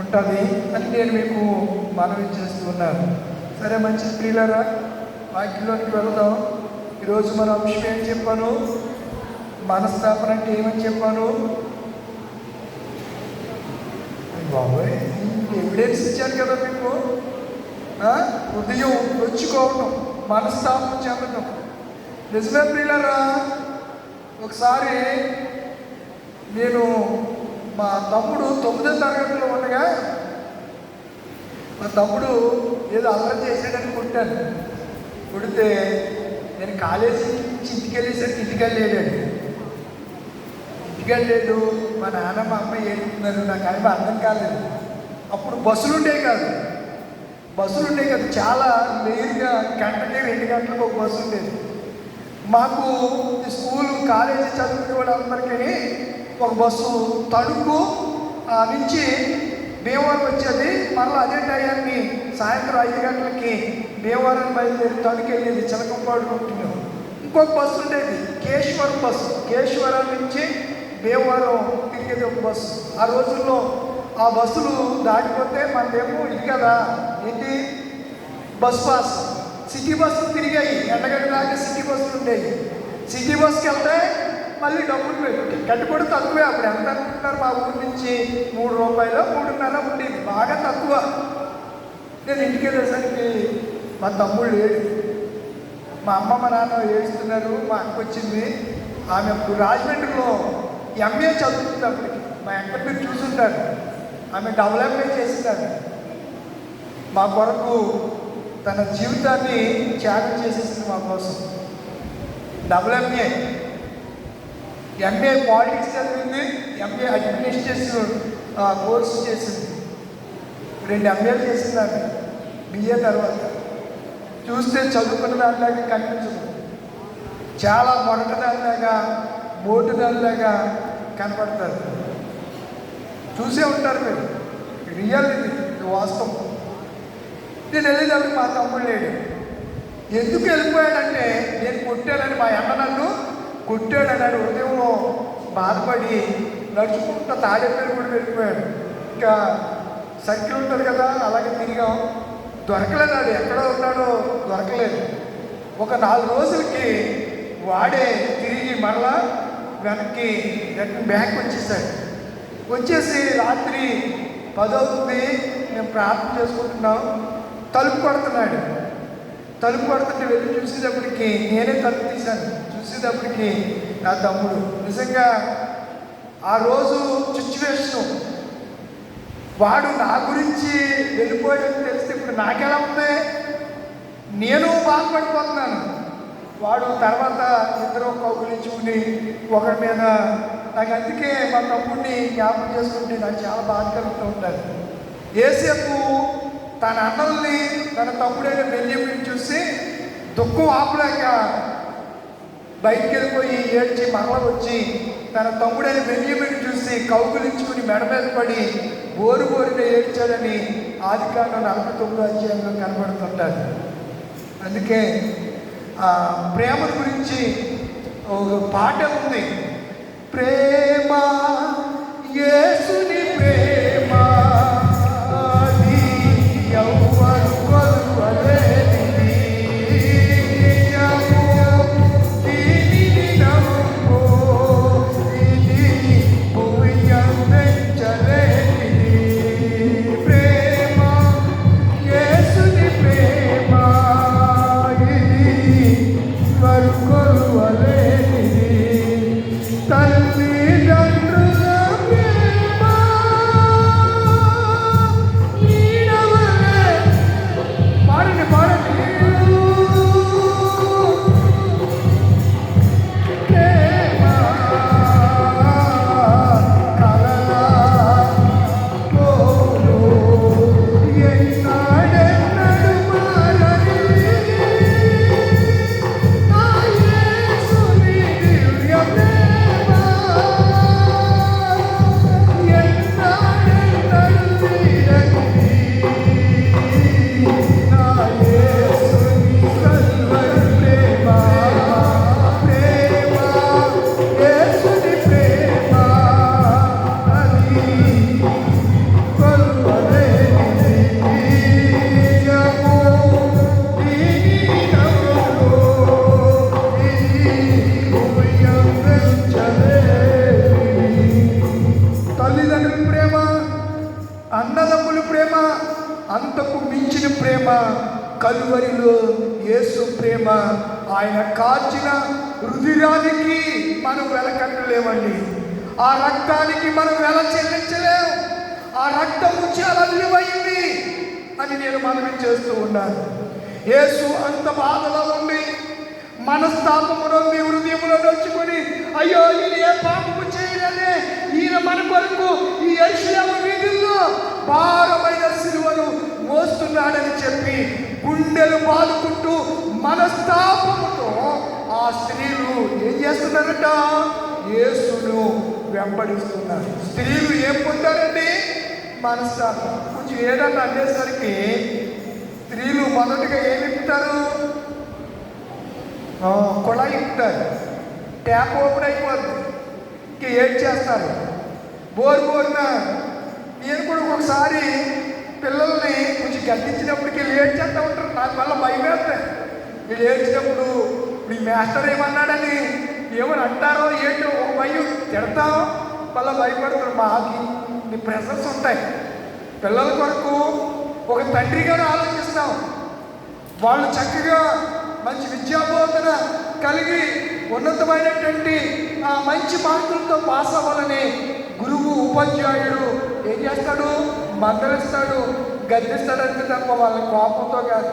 ఉంటుంది అని నేను మీకు మనవి చేస్తున్నాను. సరే, మంచి ప్రియులారా, వాక్యంలోకి వెళదాం. ఈరోజు మన అంశం ఏం చెప్పాను? మనస్తాపన అంటే ఏమని చెప్పాను? బాబోయ్, ఎవిడెన్స్ ఇచ్చాను కదా మీకు. హృదయం నొచ్చుకోవడం, మనస్తాపం చెందడం. నిజమే ప్రియులారా. ఒకసారి నేను మా తమ్ముడు 9వ తరగతిలో ఉండగా మా తమ్ముడు ఏదో అల్లరి చేసాడని కొట్టాను. కొడితే నేను కాలేజీ నుంచి ఇంటికి వెళ్ళేసరికి ఇంటికెళ్ళలేడు. మా నాన్న మా అమ్మ ఏడుతున్నారు. నాకు అవి అర్థం కాలేదు. అప్పుడు బస్సులు ఉండేవి కాదు. చాలా లేట్గా గంటకి 2 గంటలకు ఒక బస్సు ఉండేది. మాకు స్కూలు కాలేజీ చదువుకునే వాళ్ళందరికీ ఒక బస్సు తణుకు నుంచి భీమవరం వచ్చేది. మళ్ళీ అదే టయాన్ని సాయంత్రం 5 గంటలకి భీమవరం బయలుదేరి తణుకు వెళ్ళేది, చిలకంపాడు రూట్లో. ఇంకొక బస్సు ఉండేది, కేశవరం బస్సు. కేశవరం నుంచి భీమవరం తిరిగేది ఒక బస్సు. ఆ రోజుల్లో ఆ బస్సులు దాటిపోతే మనదేమో ఇది కదా, ఏంటి, బస్ పాస్. సిటీ బస్సులు తిరిగాయి. ఎండగడ్డ దాకా సిటీ బస్సులు ఉండేవి. సిటీ బస్సుకి వెళ్తే మళ్ళీ డబ్బులు టికెట్ కూడా తక్కువే. అప్పుడు ఎంత అనుకుంటున్నారు? మా ఊరి నుంచి 3 రూపాయలు 3.5 ఉండేది, బాగా తక్కువ. నేను ఇంటికి వెళ్ళేసరికి మా తమ్ముడు లేడు. మా అమ్మ మా నాన్న ఏడుస్తున్నారు. మా అక్క వచ్చింది. ఆమె అప్పుడు రాజమండ్రిలో MA చదువుతుంది. అప్పటికి మా అక్క మీరు చూసుంటారు. ఆమె డెవలప్మెంట్ చేస్తున్నారు. మా కొరకు తన జీవితాన్ని త్యాగం చేసేసింది మా కోసం. MA పాలిటిక్స్ చదివింది, MA అడ్మినిస్ట్రేషన్ కోర్సు చేసింది. 2 MAలు చేసింది ఆమె BA తర్వాత. చూస్తే చదువుకున్న దానిలాగా కనిపించదు. చాలా మొరటి దానిలాగా, మోటు దానిలాగా కనపడతారు. చూసే ఉంటారు మీరు. రియల్, ఇది వాస్తవం. నేను వెళ్ళేటప్పుడు మా తమ్ముడు లేడు. ఎందుకు వెళ్ళిపోయాడంటే నేను కొట్టానని, మా అన్న నన్ను కొట్టాడన్నాడు. ఉదయంలో బాధపడి నడుచుకుంటూ తాడేపల్లి కూడా వెళ్ళిపోయాడు. ఇంకా సర్కిల్ ఉంటుంది కదా, అలాగే తిరిగాం. దొరకలేదు. వాడు ఎక్కడో ఉన్నాడో దొరకలేదు. ఒక 4 రోజులకి వాడే తిరిగి మరలా వెనక్కి బ్యాంక్ వచ్చేసాడు. వచ్చేసి రాత్రి 10 అవుతుంది, మేము ప్రార్థన చేసుకుంటున్నాం. తలుపు కొడుతున్నాడు. తలుపు కొడుతుంటే వెళ్ళి చూసేటప్పటికి నేనే తలుపు తీశాను. చూసేటప్పటికి నా తమ్ముడు. నిజంగా ఆ రోజు సిచ్యువేషను, వాడు నా గురించి వెళ్ళిపోయాడని తెలిస్తే ఇప్పుడు నాకెలా ఉంది? నేను బాధపడిపోతున్నాను. వాడు తర్వాత ఇద్దరు కౌగులించుకుని ఒకరి మీద, నాకు అందుకే మా తమ్ముడిని జ్ఞాపకం చేసుకుంటే నాకు చాలా బాధ కలుగుతూ ఉంటాను. ఏసేపు తన అన్నల్ని, తన తమ్ముడైన బెన్యామీను చూసి దుఃఖం ఆపలేక బయటికి వెళ్ళిపోయి ఏడ్చి మరల వచ్చి తన తమ్ముడైన బెన్యామీను చూసి కౌగులించుకుని మెడ మీద పడి బోరుగా ఏడ్చాడని ఆదికాండం 49వ అధ్యాయంలో కనబడుతుంటారు. అందుకే ప్రేమ గురించి ఒక పాట ఉంది. ప్రేమ యేసుని ప్రేమ అది ఎవ్వరు కొలవలేనిది. చూపించిన ప్రేమ, కలువరిలో యేసు ప్రేమ, ఆయన కార్చిన రుధిరానికి మనం వెలకట్టలేమండి. ఆ రక్తానికి మనం వెల చెల్లించలేము. ఆ రక్తము చాలా విలువైంది అని నేను మనవి చేస్తూ ఉన్నాను. యేసు అంత బాధలో ఉండి, మనస్తాపములో హృదయంలో నొచ్చుకొని, అయ్యో ఈయన ఏ పాపము చేయలేదే, ఈయన మన కొరకు ఈ యెరూషలేము వీధుల్లో భారమైన సిలువను మోస్తున్నాడని చెప్పి గుండెలు బాదుకుంటూ మనస్తాపముతో ఆ స్త్రీలు ఏం చేస్తున్నారట? యేసును వెంబడిస్తున్నారు. స్త్రీలు ఏం పొందారండి? మనస్తాపం. కొంచెం ఏదన్నా అనేసరికి స్త్రీలు మొదటిగా ఏమి ఇప్పుతారు? కుళాయి ఇప్పుతారు. ట్యాప్ ఓపెన్ అయిపోద్ది, ఇంక ఏడ్ చేస్తారు. బోరున నేను కూడా ఒకసారి పిల్లల్ని కొంచెం గద్దించినప్పటికీ వీళ్ళు ఏడ్ చేస్తూ ఉంటారు. నాకు మళ్ళీ భయం వేస్తాయి. వీళ్ళు ఏడ్చినప్పుడు మీ మాస్టర్ ఏమన్నాడని ఏమని అంటారో ఏంటో ఒక భయం, తిడతాం, మళ్ళీ భయపడతారు. మాకి మీ ప్రెషర్స్ ఉంటాయి. పిల్లల కొరకు ఒక తండ్రిగానే ఆలోచిస్తాం. వాళ్ళు చక్కగా మంచి విద్యాబోధన కలిగి ఉన్నతమైనటువంటి మంచి మార్కులతో పాస్ అవ్వాలని గురువు ఉపాధ్యాయుడు ఏం చేస్తాడు? మందలిస్తాడు, గద్దిస్తాడంటే తప్ప వాళ్ళ కోపంతో కాదు.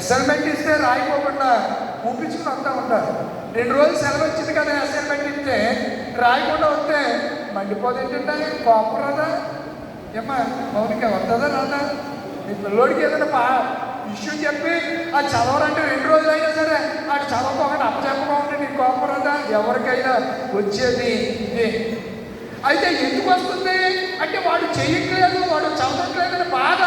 అసైన్మెంట్ ఇస్తే రాయిపోకుండా ఊపించుకుని వస్తూ ఉంటారు. 2 రోజులు సెలవు వచ్చింది కదా, అసైన్మెంట్ ఇస్తే రాయకుండా వస్తే మండిపోతే ఏంటంటే కోపం రాదా? ఏమ్మా మౌనిక వస్తుందా రాదా? మీ పిల్లోడికి ఏదైనా ఇష్యూ చెప్పి అది చదవాలంటే 2 రోజులు అయినా సరే అది చదవకోకుండా అప్పచెప్పకుండా నీకు కోపం రాదా? ఎవరికైనా వచ్చేది ఇదే. అయితే ఎందుకు వస్తుంది అంటే వాడు చేయట్లేదు, వాడు చదవట్లేదని బాధ,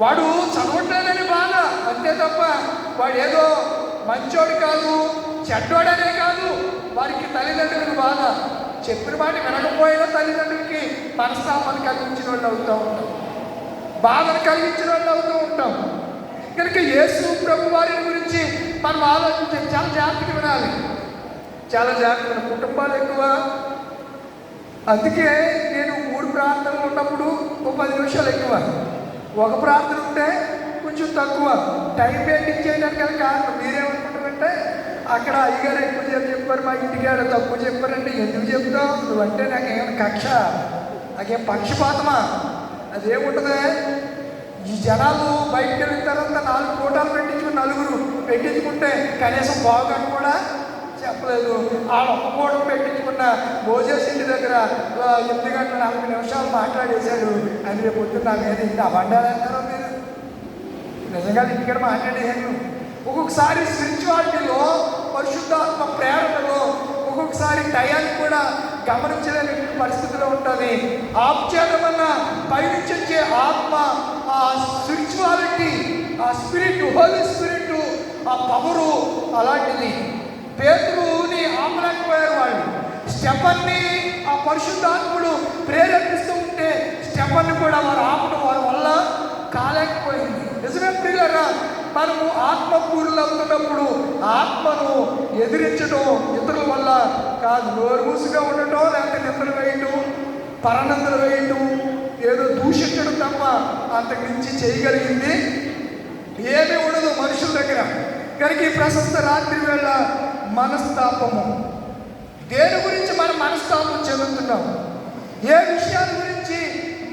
వాడు చదవట్లేదని బాధ, అంతే తప్ప వాడు ఏదో మంచోడు కాదు, చెడ్డోడనే కాదు. వారికి తల్లిదండ్రులకు బాధ, చెప్పిన మాట వినకపోయినా తల్లిదండ్రులకి మనస్తాపాన్ని కలిగించిన వాళ్ళు అవుతూ ఉంటాం, బాధను కలిగించిన వాళ్ళు అవుతూ ఉంటాం. కనుక యేసు ప్రభు వారి గురించి మనం ఆలోచించే చాలా జాగ్రత్తగా వినాలి, చాలా జాగ్రత్తగా. కుటుంబాలు ఎక్కువ, అందుకే నేను 3 ప్రార్థనలు ఉన్నప్పుడు ఒక 10 నిమిషాలు ఎక్కువ, ఒక ప్రార్థన ఉంటే కొంచెం తక్కువ టైం మెయింటైన్ చేయడానికి గల కారణం మీరేమనుకుంటారంటే అక్కడ అయ్యగారు ఎక్కువ చెప్పారు, మా ఇంటికాడ తక్కువ చెప్పారంటే ఎందుకు చెప్తావు నువ్వంటే నాకేమైనా కక్ష, నాకేం పక్షపాతమా? అదేముంటుంది? ఈ జనాలు బయటకు వెళ్ళిన తర్వాత 4 కోటాలు పెట్టించుకుని 4 పెట్టించుకుంటే కనీసం బాగుని కూడా చెప్పలేదు. ఆ 1 కోట పెట్టించుకున్న మోజేస్ ఇంటి దగ్గర 8 గంటల 40 నిమిషాలు మాట్లాడేశాడు అని రేపు పొద్దున్న నా మీద ఇంత అబండాలంటారో మీరు? నిజంగా ఇంటికాడ మాట్లాడేశాను. ఒక్కొక్కసారి స్పిరిచువాలిటీలో, పరిశుద్ధాత్మ ప్రేరణలో ఒక్కొక్కసారి టయాన్ని కూడా గమనించలేని పరిస్థితిలో ఉంటుంది. ఆప్చేయడం వల్ల పైనుంచి వచ్చే ఆత్మ, ఆ స్పిరిచువాలిటీ, ఆ స్పిరిట్, హోలీ స్పిరిట్, ఆ పవరు అలాంటిది. పేతురుని ఆపలేకపోయారు వాళ్ళు. స్టెఫన్ని ఆ పరిశుద్ధాత్ముడు ప్రేరేపిస్తూ ఉంటే స్టెఫన్ని కూడా వారు ఆపడం వారి వల్ల కాలేకపోయింది. నిజమే ప్రియులారా, మనము ఆత్మపూర్ణులు అవుతున్నప్పుడు ఆత్మను ఎదిరించడం ఇతరుల వల్ల కాదు. నోరు మూసుగా ఉండటం, లేకపోతే నిద్ర వేయటం, పరనందలు వేయటం, ఏదో దూషించడం తప్ప అంతకు మించి చేయగలిగింది ఏమీ ఉండదు మనుషుల దగ్గర. కనుక ఈ ప్రశస్త రాత్రి వేళ మనస్తాపము, దేని గురించి మనం మనస్తాపం చెందుతున్నాం? ఏ విషయాల గురించి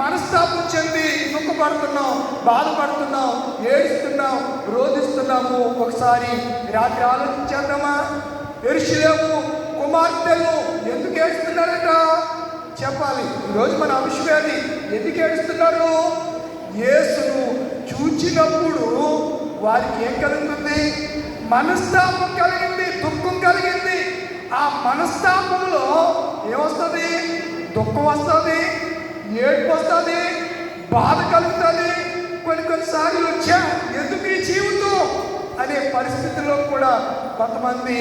మనస్తాపం చెంది దుఃఖపడుతున్నాం, బాధపడుతున్నాం, ఏడుస్తున్నాం, రోధిస్తున్నాము? ఒకసారి రాత్రి ఆలోచించేద్దామా? యెరూషలేము కుమార్తెలు ఎందుకు ఏడుస్తున్నారట చెప్పాలి. ఈరోజు మన అంశమేది. ఎందుకు ఏడుస్తున్నారు? యేసును చూచినప్పుడు వారికి ఏం కలుగుతుంది? మనస్తాపం కలిగింది, దుఃఖం కలిగింది. ఆ మనస్తాపంలో ఏమొస్తుంది? దుఃఖం వస్తుంది, ఏడుపు వస్తుంది, బాధ కలుగుతుంది. కొన్నిసార్లు ఎందుకు ఈ జీవితం అనే పరిస్థితుల్లో కూడా కొంతమంది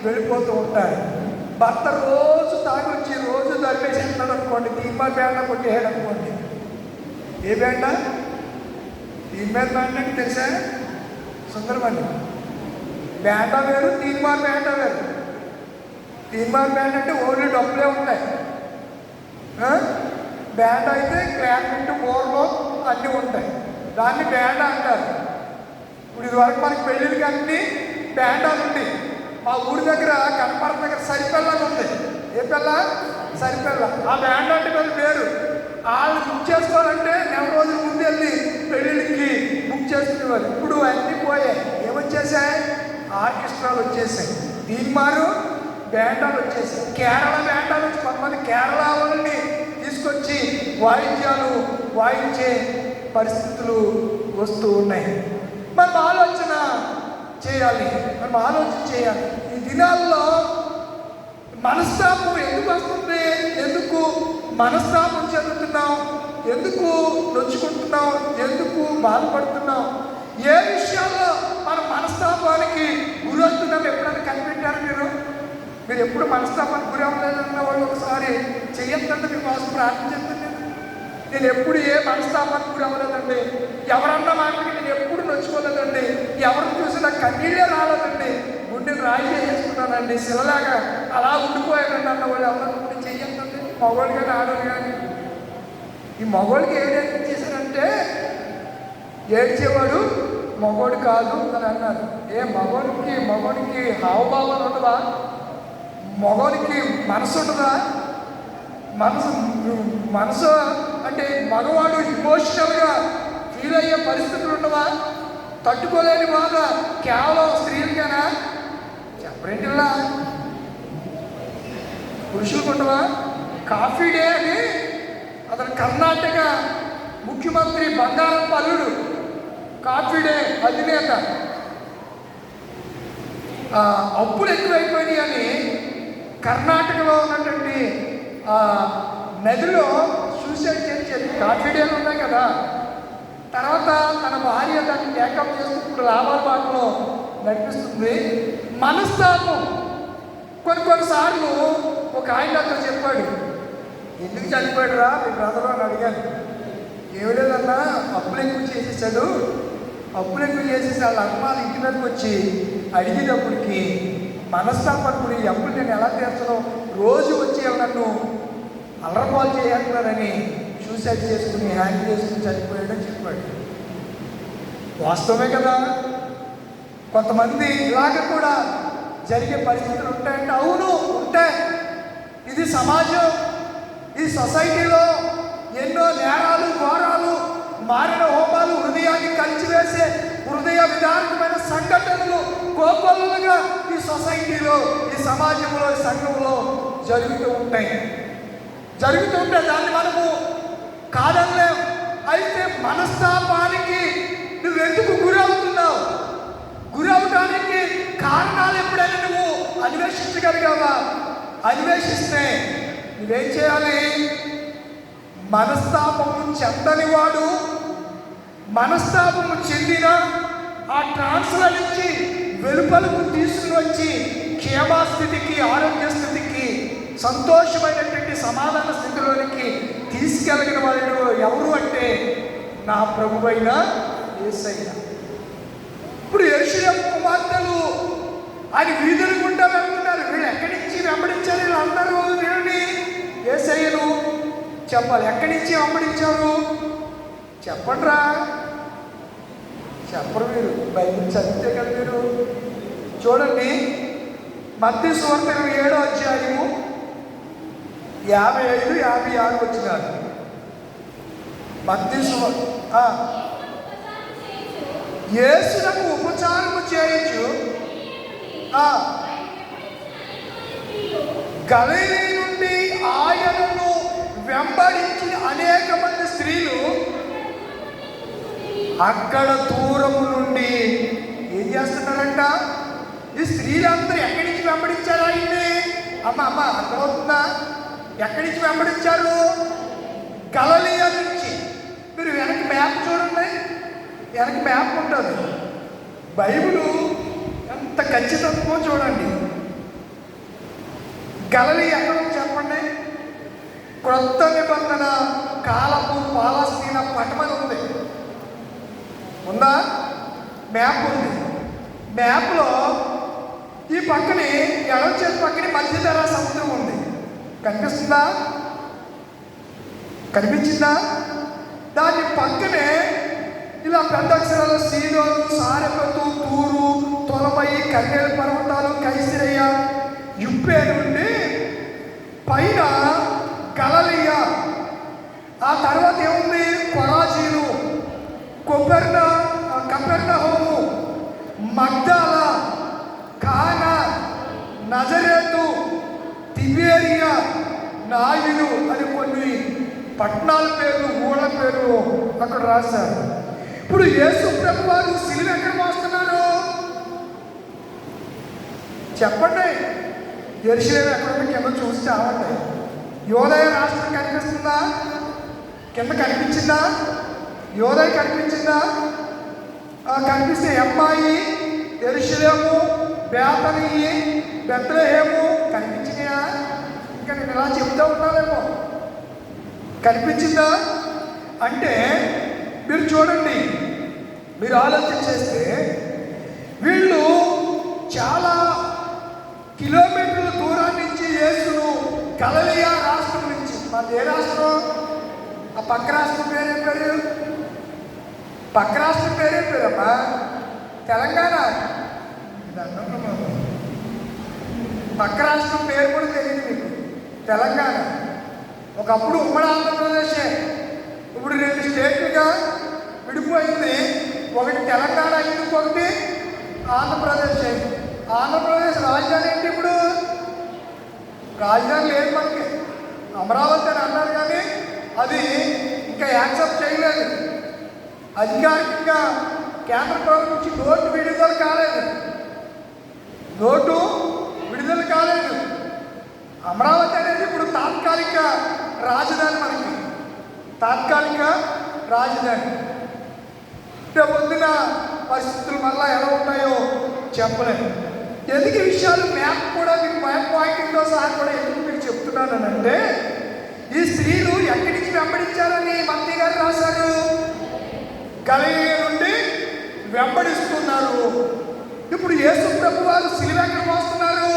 వెళ్ళిపోతూ ఉంటారు. భర్త రోజు తాగి వచ్చి రోజు దర్పేసేస్తున్నాడు అనుకోండి, తీర్మా బ్యాండ కొట్టేయాడు అనుకోండి. ఏ బ్యాండ? తీర్మార్ బ్యాండ్ అంటే తెలుసా? సుందరమణి బ్యాండ వేరు, తీర్మార్ బ్యాండ వేరు. తీర్మార్ బ్యాండ్ అంటే ఓన్లీ డబ్బులే ఉంటాయి. బ్యాండ్ అయితే క్లారినెట్, బోర్లో అన్నీ ఉంటాయి. దాన్ని బ్యాండ్ అంటారు. ఇప్పుడు ఇదివరకు మనకి పెళ్ళిళ్ళకి అన్నీ బ్యాండాలు ఉండి, మా ఊరి దగ్గర కనపడ దగ్గర సరిపెళ్ళని ఉంది. ఏ పిల్ల? సరిపెళ్ళ. ఆ బ్యాండ్ అంటే వీళ్ళు పేరు. వాళ్ళు బుక్ చేసుకోవాలంటే నెల రోజుల ముందు వెళ్ళి పెళ్ళిళ్ళకి బుక్ చేసుకునేవారు. ఇప్పుడు అన్నీ పోయాయి. ఏమొచ్చేసాయి? ఆర్కెస్ట్రాలు వచ్చేసాయి. దీని మారు బ్యాండాలు వచ్చేసాయి. కేరళ బ్యాండాలు వచ్చి కొంతమంది కేరళ వాళ్ళని తీసుకొచ్చి వాయిద్యాలు వాయించే పరిస్థితులు వస్తూ ఉన్నాయి. మనం ఆలోచన చేయాలి. ఈ దినాల్లో మనస్తాపం ఎందుకు వస్తుంది? ఎందుకు మనస్తాపం చెందుతున్నాం? ఎందుకు నొచ్చుకుంటున్నాం? ఎందుకు బాధపడుతున్నాం? ఏ విషయాల్లో మనం మనస్తాపానికి గురవుతున్నాం? ఎప్పుడైనా కనిపెట్టారు మీరు ఎప్పుడు మనస్తాపానికి గురి అవ్వలేదన్న వాళ్ళు ఒకసారి చెయ్యొద్దంటే మీకోసం ప్రార్థించండి. నేను ఎప్పుడు ఏ మనస్తాపానికి గురి అవ్వలేదండి. ఎవరన్నా మాటకి నేను ఎప్పుడు నొచ్చుకోలేదండి. ఎవరిని చూసి నాకు కన్నీళ్ళే రాలేదండి. గుండెని రాయి చేసుకున్నానండి, శిలలాగా అలా ఉండిపోయానండి అన్న వాళ్ళు ఎవరన్నా చెయ్యొద్దండి. మగవాళ్ళు కానీ ఆడవాళ్ళు కానీ. ఈ మగవాళ్ళకి ఏం నేర్పించేశారంటే ఏడ్చేవాడు మగవాడు కాదు అని అన్నారు. మగవాడికి హావభావాలు ఉండవా? మగవాడికి మనసు ఉండదా? మనసు అంటే మగవాడు ఇమోషనల్గా ఫీల్ అయ్యే పరిస్థితులు ఉండవా? తట్టుకోలేని బాధ కేవలం స్త్రీలకేనా? చెప్పరేంటిలా పురుషులకు ఉండవా? కాఫీ డే అని అతను కర్ణాటక ముఖ్యమంత్రి బంగారం పల్లుడు కాఫీ డే అధినేత అప్పులు ఎక్కువైపోయినాయి అని కర్ణాటకలో ఉన్నటువంటి నదిలో సూసైడ్ చేసి కాఫీ డేలు ఉన్నాయి కదా. తర్వాత తన భార్య దాన్ని టేకప్ చేసుకుంటూ లాభాల బాటలో నడిపిస్తుంది. మనస్తాపం కొన్నిసార్లు ఒక ఆయన అతను చెప్పాడు, ఎందుకు చనిపోయాడు రా మీ బ్రదరు అని అడిగాను. ఏమి లేదన్నా అప్పులు ఎక్కువ చేసేసాడు. అప్పులు ఎక్కువ చేసేసి వాళ్ళ అమ్మాలు ఇంటి మీదకి వచ్చి అడిగేటప్పటికి మనస్తాపడుకుని ఈ అప్పులు నేను ఎలా తీర్చను, రోజు వచ్చి నన్ను అల్లరపాలు చేయాలన్నారని సూసైడ్ చేసుకుని హ్యాంగ్ చేసుకుని చనిపోయాడని చెప్పాడు. వాస్తవమే కదా. కొంతమంది ఇలాగ కూడా జరిగే పరిస్థితులు ఉంటాయంటే అవును ఉంటాయి. ఇది సమాజం, ఈ సొసైటీలో ఎన్నో నేరాలు ఘోరాలు మారిన హోమాలు హృదయాన్ని కలిసివేసే హృదయ విధానమైన సంఘటనలు కోపలుగా ఈ సొసైటీలో ఈ సమాజంలో ఈ సంఘంలో జరుగుతూ ఉంటాయి. దాన్ని మనము కాదనలేం. అయితే మనస్తాపానికి నువ్వెందుకు గురవుతున్నావు? గురవడానికి కారణాలు ఎప్పుడైనా నువ్వు అన్వేషించగలిగావా? అన్వేషిస్తే నువ్వేం చేయాలి? మనస్తాపము చెందని వాడు మనస్తాపము చెందిన ఆ ట్రాన్స్ల నుంచి వెలుపలకు తీసుకుని వచ్చి క్షేమస్థితికి ఆరోగ్య స్థితికి సంతోషమైనటువంటి సమాధాన స్థితిలోనికి తీసుకెళ్ళగిన వాళ్ళు ఎవరు అంటే నా ప్రభువైన యేసయ్య. ఇప్పుడు యెరూషలేము కుమార్తెలు ఆయన వీధులు గుండా వెళ్తున్నారు. వీళ్ళు ఎక్కడి నుంచి వెంబడించారు? వీళ్ళందరూ వీళ్ళని యేసయ్యను చెప్పాలి. ఎక్కడి నుంచి వెంబడించారు చెప్పండిరా. చెప్పరు మీరు. బైబిల్ చదివితే కదా మీరు. చూడండి మత్తయి సువార్త 27వ అధ్యాయము 55, 56 వచ్చినారు. మత్తయి సువార్త యేసునకు ఉపచారము చేయించు గలిలీ నుండి ఆయనను వెంబడించిన అనేక మంది స్త్రీలు అక్కడ దూరము నుండి ఏం చేస్తున్నారంట? ఈ స్త్రీలందరూ ఎక్కడి నుంచి వెంబడించారు ఆయన్ని? అమ్మ అర్థమవుతుందా? ఎక్కడి నుంచి వెంబడించారు? గలిలయ నుంచి. మీరు వెనక మ్యాప్ చూడండి. వెనక మ్యాప్ ఉంటుంది. బైబిలు ఎంత ఖచ్చితంగా చూడండి. గలిలయ ఎక్కడ చెప్పండి. క్రొత్త నిబంధన కాలపు పాలస్తీనా పట్టణం ఉంది. ఉందా? మ్యాప్ ఉంది. మ్యాప్లో ఈ పక్కనే ఎడమ చేతి పక్కనే మధ్యధరా సముద్రం ఉంది. కనిపిస్తుందా? కనిపించిందా? దాని పక్కనే ఇలా పెద్ద అక్షరాలు సీదోను, సారెపతు, తూరు, తొలమయి, కన్నేల పర్వతాలు, కైసరయ్య, యుప్పే నుండి పైన గలలియ, ఆ తర్వాత ఏముంది కొరాజీను, కపెర్నహూము, మగ్దాల, కానా, నజరేతు, తిబేరియా, నాయుడు అని కొన్ని పట్టణాల పేర్లు, ఊళ్ళ పేర్లు అక్కడ రాశారు. ఇప్పుడు యేసు ప్రభు వారు సిలువ ఎక్కడ మోస్తున్నారు చెప్పండి? యెరూషలేము ఎక్కడ కింద చూసి చావండి. యోదయ రాష్ట్రం కనిపిస్తుందా? కింద కనిపించిందా? యోదయ కనిపించిందా? కనిపిస్తే అమ్మాయి, యెరూషలేము, బేతనీ, బెత్లెహేము కనిపించినాయా? ఇంకా నేను ఇలా చెప్తా ఉన్నానేమో. కనిపించిందా? అంటే మీరు చూడండి, మీరు ఆలోచన చేస్తే వీళ్ళు చాలా కిలోమీటర్ల దూరం నుంచి యేసును గలిలయ రాష్ట్రం నుంచి, మాది ఏ రాష్ట్రం? ఆ పక్క రాష్ట్రం పేరేం పేరు? పక్క రాష్ట్రం పేరేం పేరమ్మా? తెలంగాణ. పక్క రాష్ట్రం పేరు కూడా తెలియదు మీకు. తెలంగాణ ఒకప్పుడు ఉమ్మడి ఆంధ్రప్రదేశే, ఇప్పుడు 2 స్టేట్లుగా విడిపోయింది. ఒకటి తెలంగాణ అయింది, ఒకటి ఆంధ్రప్రదేశ్ అయింది. ఆంధ్రప్రదేశ్ రాజధాని ఏంటి? ఇప్పుడు రాజధాని లేదు మనకి. అమరావతి అని అన్నారు కానీ అది ఇంకా యాక్సెప్ట్ చేయలేదు. అధికారికంగా కేంద్ర ప్రభుత్వం నుంచి నోటు విడుదల కాలేదు. అమరావతి అనేది ఇప్పుడు తాత్కాలిక రాజధాని, మనకి తాత్కాలిక రాజధాని. పొద్దున పరిస్థితులు మళ్ళీ ఎలా ఉంటాయో చెప్పలేము. ఎందుకు ఈ విషయాలు మ్యాప్ కూడా మీకు మ్యాప్ పాయింటింగ్తో సహా కూడా ఎందుకు మీకు చెప్తున్నానంటే, ఈ స్త్రీలు ఎక్కడి నుంచి వెంబడించారని మత్తయి గారు రాశారు. గలిలయ నుండి వెంబడిస్తున్నారు. ఇప్పుడు యేసు ప్రభు వారు సిలువ ఎక్కడ మోస్తున్నారు?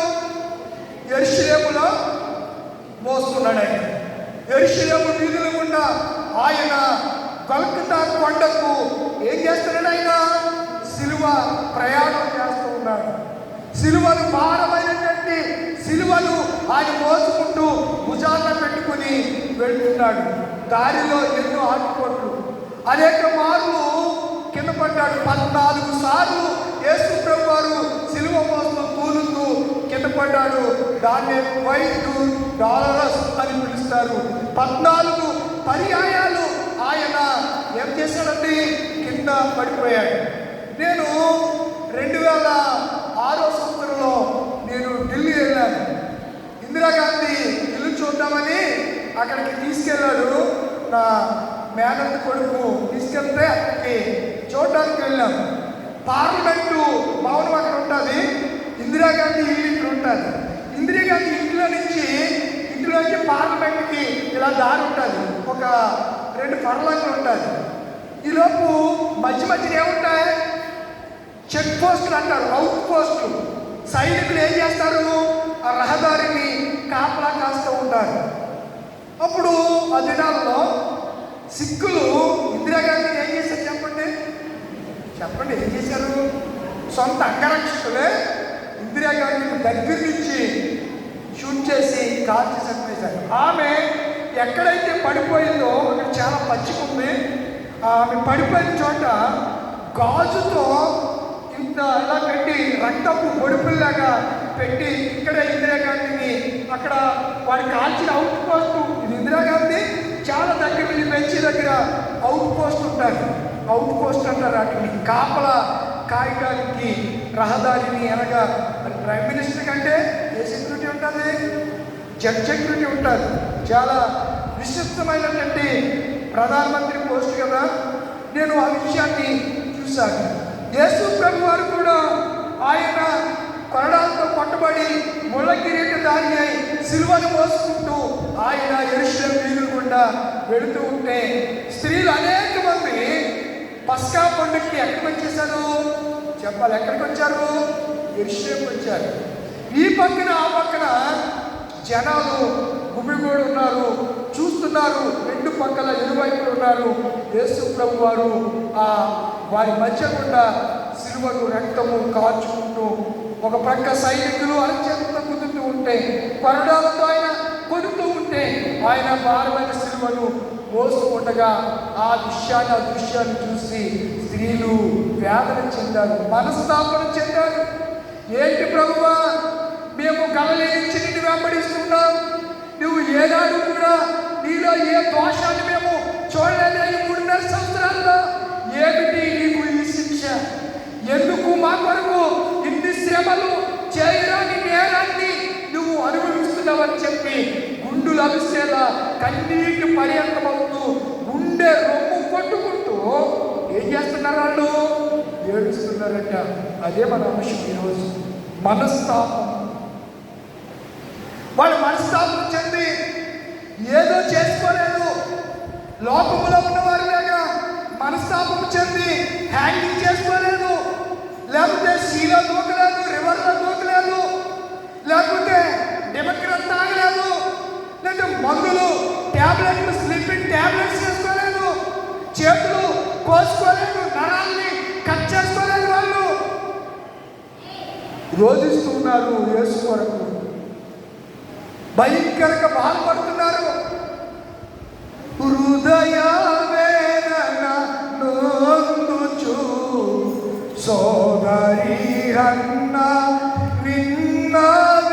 యెరూషలేములో మోస్తున్నాడు. ఆయన యెరూషలేము వీధుల గుండా ఆయన గొల్గొతా కొండకు ఏం చేస్తున్నాడు? ఆయన సిలువ ప్రయాణం చేస్తూ ఉన్నాడు. సిలువను భారమైనటువంటి సిలువను ఆయన మోసుకుంటూ భుజాన పెట్టుకుని వెళ్తున్నాడు. దారిలో ఎన్నో ఆటుపోట్లు, అనేక మార్లు కింద పడ్డాడు. 14 సార్లు యేసు ప్రభు వారు సిలువ మోస్తూ తూలుతూ కింద పడ్డాడు. దాన్ని $5 అని పిలుస్తారు. 14 పర్యాయాలు ఆయన ఏం చేశాడండి? కింద పడిపోయాడు. నేను 2006 సంవత్సరంలో నేను ఢిల్లీ వెళ్ళాను. ఇందిరాగాంధీ ఇల్లు చూద్దామని అక్కడికి తీసుకెళ్ళాడు. నా మేనత్త కొడుకు తీసుకెళ్తే అక్కడికి చూడడానికి వెళ్ళాం. పార్లమెంటు భవనం అక్కడ ఉంటుంది, ఇందిరాగాంధీ ఇల్లు ఇక్కడ ఉంటుంది. ఇందిరాగాంధీ ఇంట్లోంచి పార్లమెంట్కి ఇలా దారి ఉంటుంది, ఒక 2 ఫర్లాంగులు ఉంటుంది. ఈలోపు మధ్యన ఏముంటాయి? చెక్ పోస్టులు అంటారు, అవుట్ పోస్టులు. సైనికులు ఏం చేస్తారు? ఆ రహదారిని కాపలా కాస్తూ ఉంటారు. అప్పుడు ఆ దినాల్లో సిక్కులు ఇందిరాగాంధీని ఏం చేశారు చెప్పండి ఏం చేశారు? సొంత అంగరక్షకులే ఇందిరాగాంధీని దగ్గర నుంచి షూట్ చేసి కాల్చి చంపేశారు. ఆమె ఎక్కడైతే పడిపోయిందో అక్కడ చాలా పచ్చికుంది. ఆమె పడిపోయిన చోట గాజుతో ఇంత ఇలా పెట్టి, రక్తపు పొడిపుల్లాగా పెట్టి, ఇక్కడ ఇందిరాగాంధీని అక్కడ వాడు కాల్చిన అవుట్ పోస్ట్. ఇది ఇందిరాగాంధీ చాలా దగ్గర నుంచి బెంచి దగ్గర అవుట్ పోస్ట్ ఉంటారు. అవుట్ పోస్ట్ అంటారు వాటిని. కాపలా కాయడానికి రహదారిని అనగా ప్రైమ్ మినిస్టర్ కంటే ఏ సెక్యూరిటీ ఉంటుంది? జెడ్ సెక్యూరిటీ ఉంటుంది. చాలా విస్తృతమైనటువంటి ప్రధానమంత్రి పోస్ట్ కదా. నేను ఆ విషయాన్ని చూశాను. యేసు ప్రభు వారు కూడా ఆయన కొరడాలతో కొట్టబడి ముళ్ళ కిరీటధారి అయి సిలువను మోసుకుంటూ ఆయన యెరూషలేము వీధుల గుండా వెళుతూ ఉంటే స్త్రీలు అనేక మంది పస్కా పండుగకి ఎక్కడికి వచ్చేసారు చెప్పాలి? ఎక్కడికి వచ్చారు? యెరూషలేముకి వచ్చారు. ఈ పక్కన ఆ పక్కన జనాలు గుమిగూడు ఉన్నారు. చూస్తున్నారు. రెండు పక్కల ఇరువైపులు ఉన్నారు. యేసు ప్రభు వారు వారి మధ్య గుండా సిలువకు రక్తము కాచుకుంటూ, ఒక ప్రక్క సైనికులు అరచేతులతో కుదురుతూ ఉంటే, కొరడాలతో ఆయన కొడుతూ ఉంటే, ఆయన భారమైన సిలువను మోస్తూ ఉండగా ఆ దృశ్యాన్ని చూసి స్త్రీలు వేదన చెందారు, మనస్తాపన చెందారు. ఏంటి ప్రభువా, మేము గలిలయ నుంచి నిన్ను వెంబడిస్తున్నాం, నువ్వు ఏనాడు కూడా నీలో ఏ దోషాన్ని మేము చూడలేదు. 3.5 సంవత్సరాల్లో ఏమిటి నీకు ఈ శిక్ష? ఎందుకు మా కొరకు ఇన్ని శ్రమలు చేయరాని నేరాన్ని నువ్వు అనుభవిస్తున్నావని చెప్పి గుండులు అవిసేలా కన్నీటి పర్యంతమవుతూ గుండె రొమ్ము కొట్టుకుంటూ ఏం చేస్తున్నారు? వాళ్ళు ఏడుస్తున్నారట. అదే మన అంశం ఈరోజు, మనస్తాపం. వాళ్ళు మనస్తాపం చెంది ఏదో చేసుకోలేదు, లోకంలో ఉన్నవారు లాగా మనస్తాపం చెంది హ్యాంగింగ్ చేసుకోలేదు, లేకపోతే సీలో దూకలేదు, రివర్లో దూకలేదు, లేకపోతే డెమోక్రట్ తాగలేదు, లేకపోతే మందులు ట్యాబ్లెట్లు స్లీపింగ్ ట్యాబ్లెట్స్ చేసుకోలేదు, చేతులు కోసుకోలేదు, నరాల్ని కట్ చేసుకోలేదు. వాళ్ళు రోధిస్తున్నారు యేసు కొరకు, భయంకరంగా బాధపడుతున్నారు. హృదయ వేదన నొందుచు సోదరి అన్న విన్నవించగ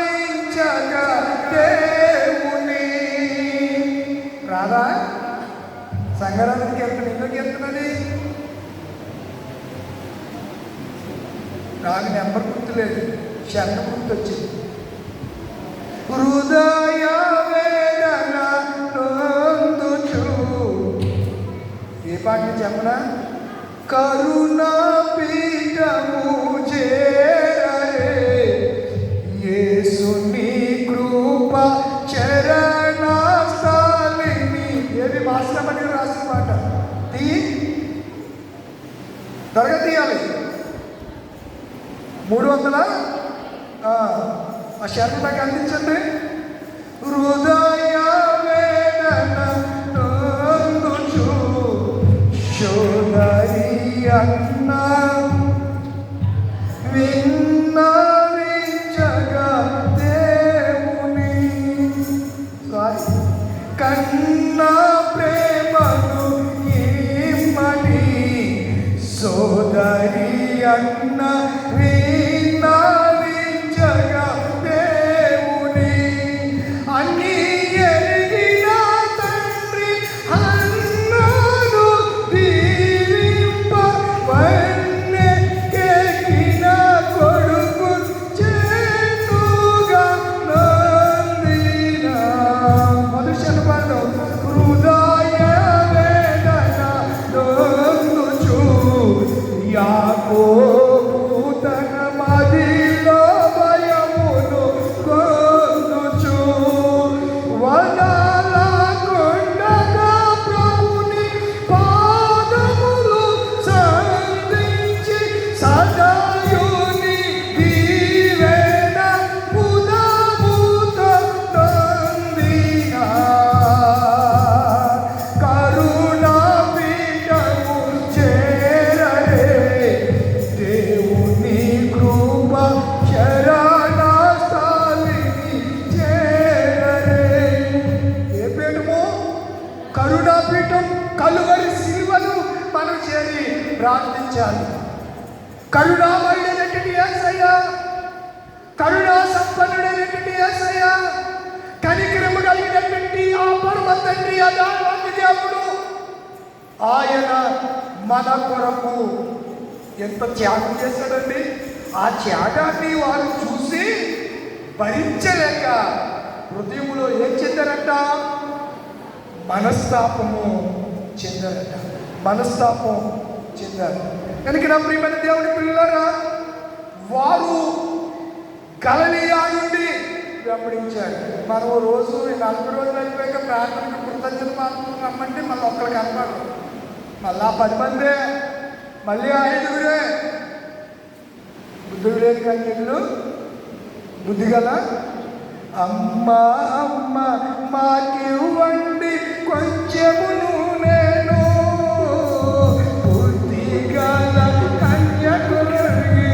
దేవుని. రాదా సంగరానికి వెళ్తున్నా, ఎందుకు వెళ్తున్నది? నాకు నెంబర్ గుర్తులేదు, శరణ గుర్తొచ్చింది. హృదయ వేదన నొందుచు, ఏ పాట చెప్పనా? కరుణా పీఠము చేరరే యేసుని కృప చరణస్థలిని. ఏది మాస్టర్మని రాసిన పాట తీయాలి. 300 ఆ శరణ్ నాకు అందించండి. హృదయ వేదన నొందుచు సోదరి అన్న విన్నవించగా దేవుని. కన్నా ప్రేమను ఇమ్మని సోదరి అన్న విన్నవించగా దేవుని. అన్ని ఎరిగిన తండ్రి అన్నను దీవింప వన్నెకెక్కిన కొడుకు చేతుగా నందిన. మనుష్యుల పాడు. హృదయ వేదన నొందుచు యాకోబు తన మదిలో భయమును కొందుచు వదల కొండగా ప్రభుని పాదములు సంధించి సదాయుని దీవెన ముదముతో నందిన. కరుణా పీఠము చేరరే దేవుని కృప చరణస్థలిని చేరరే. ఏ పీఠము? కరుణాపీఠం. కలువరి సిలువను మనం చేరి ప్రార్థించాలి. కరుణామయుడైనటువంటి యేసయ్య, కరుణా సంపన్నుడైనటువంటి యేసయ్య, కనికరము కలిగినటువంటి ఆ పరమ తండ్రి, ఆ దేవాది దేవుడు, ఆయన మన కొరకు ఎంత త్యాగం చేశాడండి. ఆ త్యాగాన్ని వారు చూసి భరించలేక హృదయంలో ఏం చెందారట? మనస్తాపము చెందారట. మనస్తాపం చెందారు. కనుక నా ప్రియమైన దేవుని పిల్లలారా, వారు గలిలయ నుండి వెంబడించాడు. మనం రోజు 40 రోజులు అయిపోయాక ప్రార్థనకు కృతజ్ఞత మాత్రం రమ్మంటే మళ్ళీ ఒక్కరికి అన్నారు, మళ్ళా 10 మందే, మళ్ళీ 5గురే. బుద్ధుడు లేని కన్యకులు, బుద్ధి గల అమ్మా అమ్మ మాకివ్వండి కొంచెమును నేను పూర్తిగా కన్యకులకి.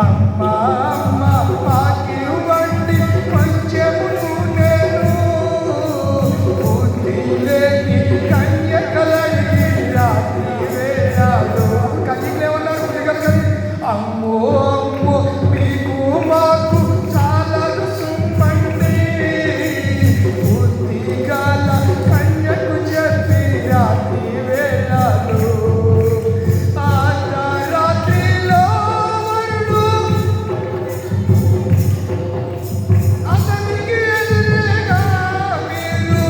అమ్మా అమ్మ మాకివ్వండి కొంచెమును నేను పూర్తి లేని కన్యకలకి రాత్రి వేళలో. కన్యకలు ఏమన్నారు? అమ్మో అమ్మో మీకు మాకు చాలదు సుమ్మండి పూర్తిగా కన్యకు చెప్పి రాత్రి వేళలో రాత్రిలో వరుడు అతనికి ఎదురుగా మీరు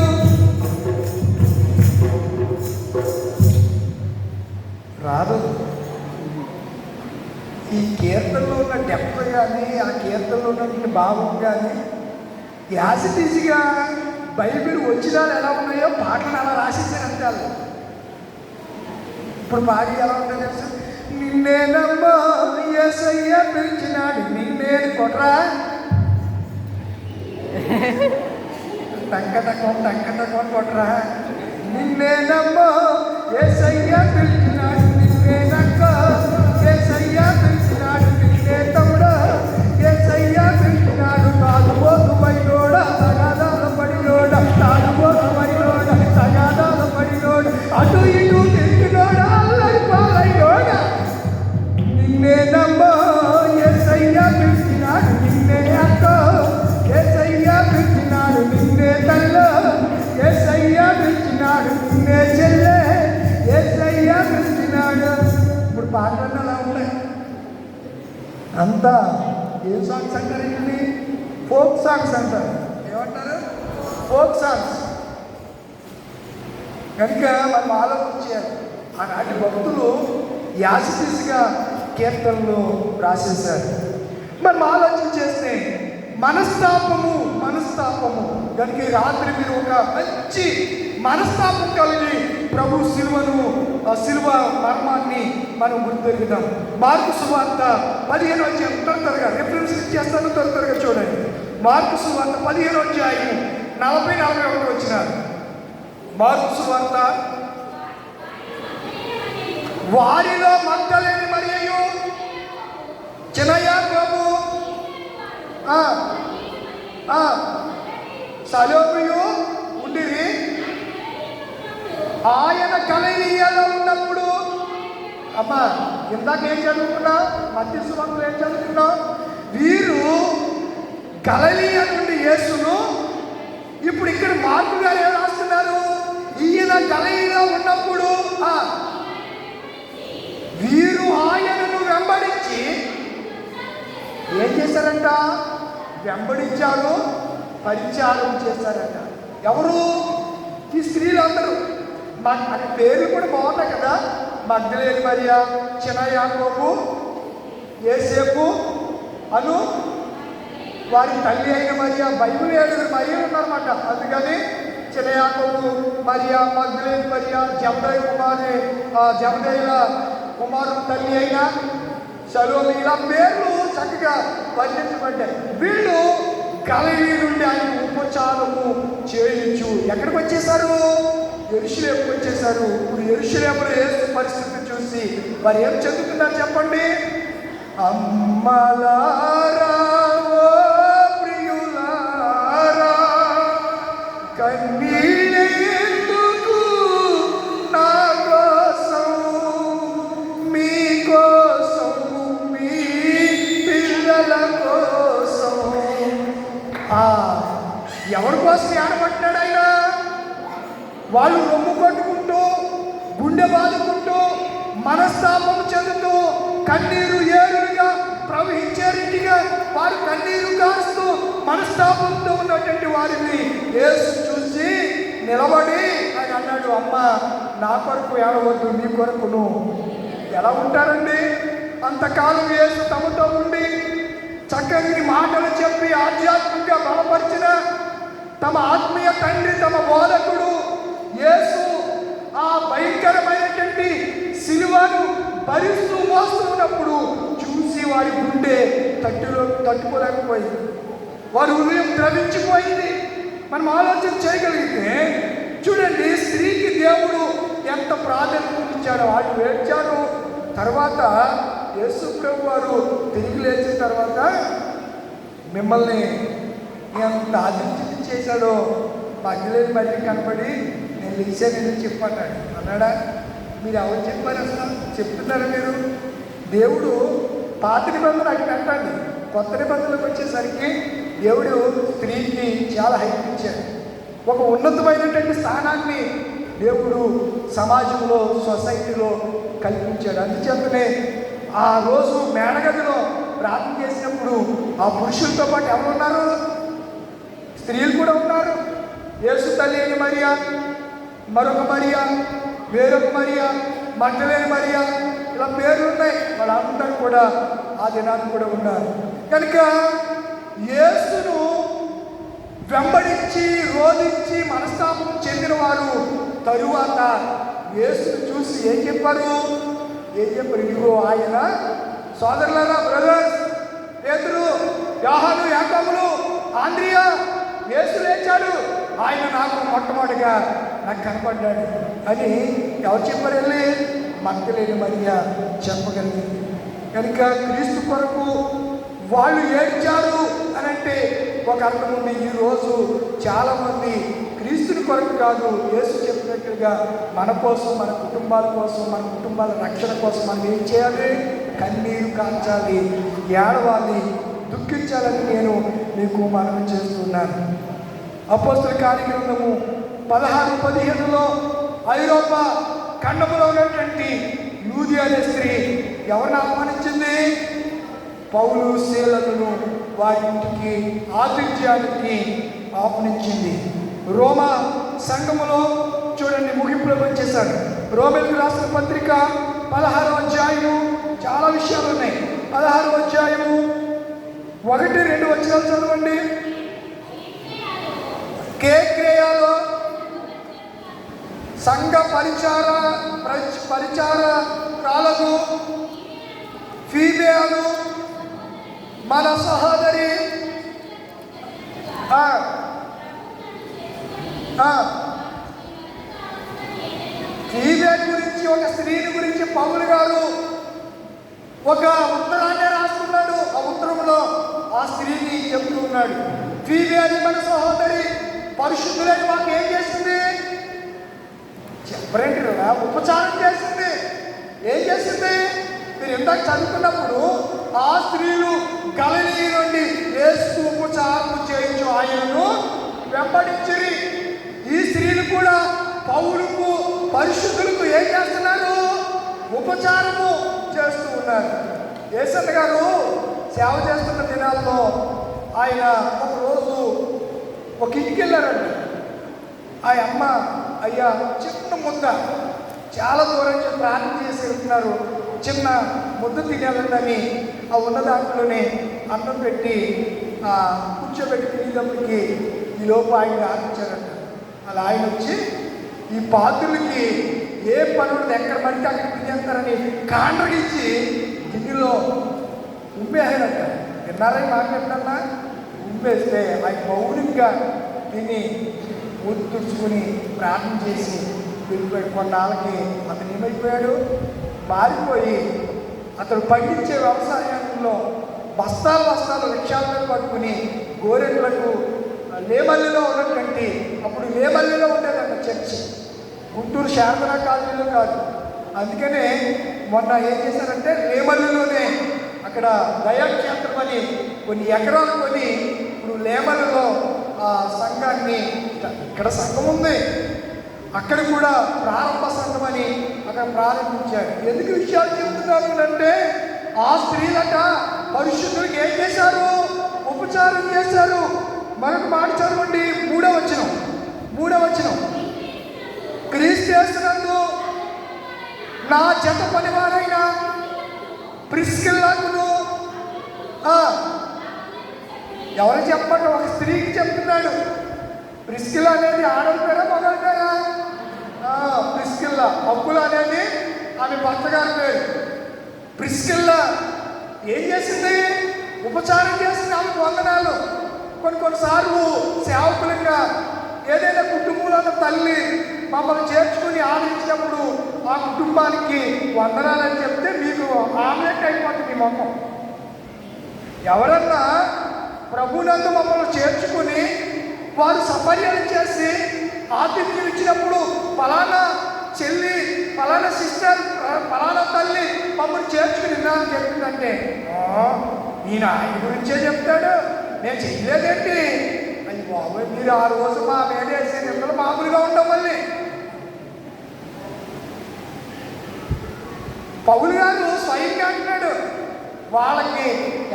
రాదు. ఈ కీర్తనలో ఉన్న డెప్త్ కానీ ఆ కీర్తనలో ఉన్నటువంటి భావం కానీ యాజిటీజ్గా బైబిల్ వచ్చినాలు ఎలా ఉన్నాయో పాటలు అలా రాసేసారు అంతే వాళ్ళు. ఇప్పుడు పాడి ఎలా ఉంటాయో తెలుసు. నిన్నేనమ్మా యేసయ్య పిలిచినాడు నిన్నేను కొట్రా టంకటకం కొట్రా. నిన్నేనమ్మా యేసయ్య పిలిచినాడు నిన్నేనక్క యేసయ్య పిలిచినాడు నిన్నే తమ్ముడా యేసయ్య పిలిచినాడు తాగుబోతు వైలోడ తగాదాల పడిలోడ తాగుబోతు వైలోడ తగాదాల పడిలోడ అటు ఇటు తిరిగినోడ అల్లరి పాలైలోడ. నిన్నేనమ్మా యేసయ్య పిలిచినాడు నిన్నే అక్క యేసయ్య పిలిచినాడు నిన్నే తల్ల యేసయ్య పిలిచినాడు నిన్నే చెల్లె యేసయ్య పిలిచినాడు. ఇప్పుడు పాటలు అలా ఉన్నాయి. అంతా ఏం సాంగ్స్ అంటారు? ఇవి ఫోక్ సాంగ్స్ అంటారు. ఏమంటారు? Folk songs. కనుక మనం ఆలోచించారు. ఆనాటి భక్తులు యాసిటీస్గా కీర్తనలు రాసేశారు. మనం ఆలోచన చేస్తే మనస్తాపము కనుక ఈ రాత్రి మీరు ఒక మంచి మనస్తాపం కలిగి ప్రభు శిలువ మర్మాన్ని మనం గుర్తెరుగుదాం. మార్కు సువార్త 15వ అధ్యాయం త్వరగా రిఫరెన్స్ చేస్తాను, త్వరగా చూడండి. మార్కు సువార్త 15వ అధ్యాయం 40-41 వచ్చినారు. మార్కు సువార్త వారిలో మగ్దలేని మరియయు చిన్నయాకోబు సలోమియు ఉండిరి. ఆయన గలిలయలో ఉన్నప్పుడు అమ్మా ఇందాక ఏం చదువుకున్నా? మత్తయి సువార్తలో ఏం చదువుకున్నా? వీరు గలిలయ నుండి యేసును, ఇప్పుడు ఇక్కడ మార్కు గారు ఏం రాస్తున్నారు? ఈయన గలిలయలో ఉన్నప్పుడు వీరు ఆయనను వెంబడించి ఏం చేశారంట? వెంబడించారు, పరిచారం చేశారంట. ఎవరు? ఈ స్త్రీలందరూ. అంటే పేర్లు కూడా బాగుంటాయి కదా. మగ్దలేని మరియా, చిన్న యాకోబు, యేసేపు అను వారి తల్లి అయిన మరియా. బైబిల్ 7 మరియలు ఉన్నారన్నమాట. అందుకని చిన్న యాకోబు మరియా, మగ్దలేని మరియా, జబదయి కుమారుడు తల్లి అయిన సలోమి, ఇలా పేర్లు చక్కగా వర్ణించబడ్డాయి. వీళ్ళు గలిలయ నుండి ఆయన ఉపచారము చేయించు ఎక్కడికి వచ్చేసారు? యెరూషలేముకు వచ్చేసారు. ఇప్పుడు యెరూషలేములో యేసు పరిస్థితి చూసి వారు ఏం చదువుతున్నారు చెప్పండి? అమ్మలారా ఓ ప్రియులారా కన్నీళ్ళెందుకు నా కోసం, మీ కోసం, మీ పిల్లల కోసం. ఎవరి కోసం ఏడబట్టినాడు ఆయన? వాళ్ళు రొమ్ము కొట్టుకుంటూ, గుండె బాదుకుంటూ, మనస్తాపం చెందుతూ, కన్నీరు ఏరుగా ప్రవహించే రీతిగా వారు కన్నీరు కాస్తూ మనస్తాపంతో ఉన్నటువంటి వారిని యేసు చూసి నిలబడి ఆయన అన్నాడు, అమ్మ నా కొరకు ఏడవద్దు, నీ కొరకును. ఎలా ఉంటారండి? అంతకాలం యేసు తమతో ఉండి చక్కని మాటలు చెప్పి ఆధ్యాత్మికంగా బలపరిచిన తమ ఆత్మీయ తండ్రి, తమ బోధకుడు యేసు ఆ భయంకరమైనటువంటి సిలువను భరిస్తూ మోస్తూ ఉన్నప్పుడు చూసి వారి గుండె తట్టుకోలేకపోయింది. వారి హృదయం ద్రవించిపోయింది. మనం ఆలోచన చేయగలిగితే చూడండి, స్త్రీకి దేవుడు ఎంత ప్రాధాన్యత ఇచ్చాడో. వాళ్ళు ఏడ్చారు. తర్వాత యేసు ప్రభు వారు తిరిగి లేచిన తర్వాత మిమ్మల్ని ఎంత ఆదిత్యం చేశాడో మగ్గిలేని మళ్ళీ కనపడి నేను లేచానని చెప్పన్నాడు అన్నాడా? మీరు ఎవరు చెప్పారు? అసలు చెప్తున్నారు మీరు? దేవుడు పాత నిబంధన అక్కడ అంటండి, కొత్త నిబంధనలకు వచ్చేసరికి దేవుడు స్త్రీకి చాలా హైప్ ఇచ్చాడు. ఒక ఉన్నతమైనటువంటి స్థానాన్ని దేవుడు సమాజంలో, సొసైటీలో కల్పించాడు. అందుచేతనే ఆ రోజు మేడగదిలో ప్రార్థన చేసినప్పుడు ఆ పురుషులతో పాటు ఎవరు ఉన్నారు? స్త్రీలు కూడా ఉన్నారు. యేసు తల్లి అయిన మరియా, మరొక మరియా, వేరొక మరియా, మగ్దలేని మరియా, ఇలా పేర్లు ఉన్నాయి. వాళ్ళందరూ కూడా ఆ దినాన్ని కూడా ఉన్నారు. కనుక యేసును వెంబడించి రోధించి మనస్తాపం చెందిన వారు తరువాత యేసును చూసి ఏం చెప్పారు? ఇదిగో ఆయన. సోదరులారా, బ్రదర్స్, పేతురు, యోహాను, యాకోబులు, ఆంద్రియా, యేసు లేచాడు, ఆయన నాకు మొట్టమొదటిగా నాకు కనపడ్డాడు అని ఎవరు చెప్పారు? వెళ్ళి మగ్దలేని మరియా చెప్పగలిగింది. కనుక క్రీస్తు కొరకు వాళ్ళు ఏడ్చారు అని అంటే ఒక అర్థం ఉంది. ఈరోజు చాలామంది క్రీస్తుని కొరకు కాదు, యేసు చెప్పినట్టుగా మన కోసం, మన కుటుంబాల కోసం, మన కుటుంబాల రక్షణ కోసం మనం ఏం చేయాలి? కన్నీరు కాల్చాలి, ఏడవాలి, దుఃఖించాలని నేను మీకు మనవి చేస్తున్నాను. అపోస్తలుల కార్యగ్రంథము 16:15లో ఐరోపా ఖండములో ఉన్నటువంటి యూది అనే స్త్రీ ఎవరిని ఆహ్వానించింది? పౌలు, శీలను వారి ఇంటికి ఆతిథ్యానికి ఆహ్వానించింది. రోమా సంఘములో చూడండి, ముగింపులోకి వచ్చేసాడు. రోమేలకు రాసిన పత్రిక 16వ అధ్యాయము చాలా విషయాలు ఉన్నాయి. 16వ అధ్యాయము 1-2 వచనాలు చదవండి. కేక్రేయాలో సంఘ పరిచారకురాలకు ఫీబేను మన సహోదరి ఫీబేను గురించి, ఒక స్త్రీని గురించి పౌలు గారు ఒక ఉత్తరాన్ని రాస్తున్నాడు. ఆ ఉత్తరంలో ఆ స్త్రీని చెప్తూ ఉన్నాడు. ఫీబే అని మన సహోదరి పరిశుద్ధులని మాకు ఏం చేసింది? చెప్పరేంటి కదా, ఉపచారం చేసింది. ఏం చేసింది? మీరు ఇందాక చదువుకున్నప్పుడు ఆ స్త్రీలు గలిలీ నుండి యేసు ఉపచారం చేయించు ఆయనను వెంబడించిరి. ఈ స్త్రీలు కూడా పౌలుకు, పరిశుద్ధులకు ఏం చేస్తున్నారు? ఉపచారము చేస్తూ ఉన్నారు. యేసన్న గారు సేవ చేస్తున్న దినాల్లో ఆయన ఒకరోజు ఒక ఇంటికి వెళ్ళారండి. ఆ అమ్మ, అయ్యా చిన్న ముద్ద, చాలా దూరం నుంచి ప్రార్థన చేసి వెళ్తున్నారు, చిన్న ముద్ద తినేయాలని ఆ ఉన్న దాంట్లోనే అన్నం పెట్టి కూర్చోబెట్టి తినేటప్పటికి ఈ లోపు ఆయన ఆలోచించారంట. అలా ఆయన వచ్చి ఈ పాత్రులకి ఏ పనులు ఎక్కడ పడితే అక్కడ తినేస్తారని కాండ్రగించి గిన్నెలో ఉమ్మేసాడంట. విన్నారని మాట్లాడినా ఉమ్మేస్తే ఆయన మౌనంగా తిని ఊరి తుడుచుకుని ప్రార్థన చేసి వెళ్ళిపోయాడు. కొన్నాళ్ళకి అతను ఏమైపోయాడు? మారిపోయి అతను పండించే వ్యవసాయంలో బస్తాలు వృక్షాలను పట్టుకుని గోరెట్లకు లేమల్లిలో ఉన్నటువంటి, అప్పుడు లేమల్లిలో ఉండేదంట చర్చి, గుంటూరు శారదా కాలనీలో కాదు. అందుకనే మొన్న ఏం చేశారంటే లేమల్లిలోనే అక్కడ దయాక్షేత్రం అని కొన్ని ఎకరాలు కొని ఇప్పుడు లేమల్లిలో ఆ సంఘాన్ని, ఇక్కడ సంఘం ఉంది, అక్కడ కూడా ప్రారంభ సంఘం అని అక్కడ ప్రారంభించారు. ఎందుకు విషయాలు చెప్తున్నారు అంటే ఆ స్త్రీలట పరిశుద్ధులకు ఏం చేశారు? ఉపచారం చేశారు. మరొక మాట చదవండి, 3వ వచనం. క్రీస్తు యేసునందు నా జత పనివారైన ప్రిస్కిల్లాకును, ఎవరు చెప్పండి? ఒక స్త్రీకి చెప్తున్నాడు. ప్రిస్కిల్లా అనేది ఆడల పేరా మగల పేరా? ప్రిస్కిల్లా. అప్పుల అనేది ఆమె భర్త గారి పేరు. ప్రిస్కిల్లా ఏం చేసింది? ఉపచారం చేసింది. ఆమె వందనాలు. కొన్నిసార్లు సేవకులుగా ఏదైనా కుటుంబంలో ఉన్న తల్లి మమ్మల్ని చేర్చుకుని ఆదరించినప్పుడు ఆ కుటుంబానికి వందనాలని చెప్తే మీకు ఆమ్లెట్ అయిపోతుంది మీ మొత్తం. ఎవరన్నా ప్రభునందు మమ్మల్ని చేర్చుకుని వారు సపర్యలు చేసి ఆతిథ్యం ఇచ్చినప్పుడు ఫలానా చెల్లి, ఫలానా సిస్టర్, ఫలానా తల్లి మమ్మల్ని చేర్చుకుని అని చెప్పిందంటే నేను ఆయన గురించే చెప్తాడు, నేను చెయ్యలేదేంటి అని బాబోయ్. మీరు ఆ రోజు మా మీద వేసే నిమ్మలు మామూలుగా ఉంటాం. మళ్ళీ పౌలు గారు స్వయంగా అంటున్నాడు, వాళ్ళకి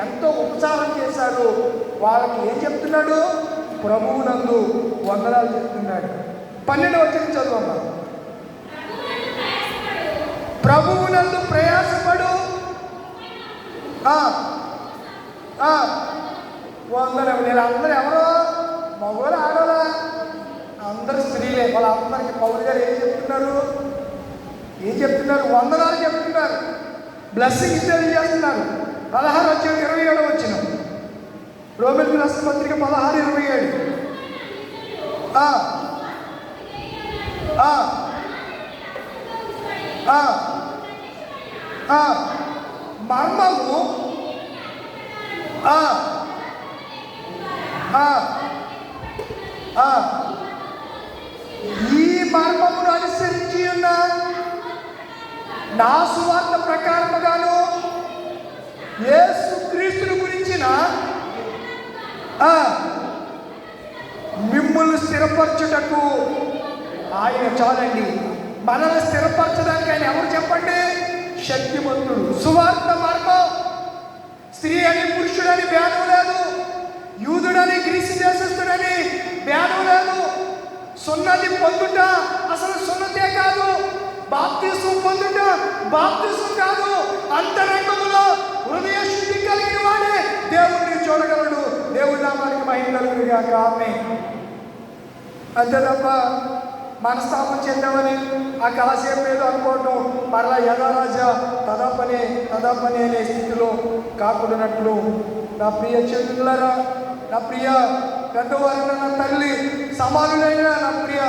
ఎంతో ఉపచారం చేశారు, వాళ్ళకి ఏం చెప్తున్నాడు? ప్రభువునందు వందనాలు చెప్తున్నాడు. 12వ వచనం చదువమ్మా. ప్రభువునందు ప్రయాసపడు వందనం. నేను అందరూ ఎవరో మగవారు ఆడవారా? అందరు స్త్రీలే. వాళ్ళందరికీ పౌలు గారు ఏం చెప్తున్నారు? వందనాలు చెప్తున్నారు, బ్లెస్సింగ్స్ తెలియజేస్తున్నారు. 16:27 వచ్చిన రోమన్ రాష్ట్ర పత్రిక 16:27. మర్మము ఈ మర్మమును అనుసరించి ఉన్న నా సువార్త ప్రకారముగాను యేసుక్రీస్తుని గురించిన మిమ్మల్ని స్థిరపరచుటకు ఆయన చాలండి. మనల్ని స్థిరపరచడానికి ఆయన ఎవరు చెప్పండి? శక్తిమంతుడు. సువార్త మార్గం స్త్రీ అని పురుషుడని భేదం లేదు, యూదుడని గ్రీసు దేశస్థుడని భేదం లేదు. సున్నతి పొందుట అసలు సున్నతే కాదు, బాప్తిసం పొందుట బాప్తిసం కాదు. అంతరంగములో హృదయ శుద్ధి కలిగిన వాడే దేవుడిని చూడగలడు. దేవుడి నామానికి మహిమ కలుగును గాక. ఆమేన్. అంతే తప్ప మనస్తాపం చెందామని ఆ కాసేపు ఏదో అనుకోవటం, మరలా యథారాజా తదాపనే అనే స్థితిలో కాకుండానట్లు నా ప్రియ చెల్లులారా, నా ప్రియ పెద్దవారైన నా తల్లి సమానులైన నా ప్రియ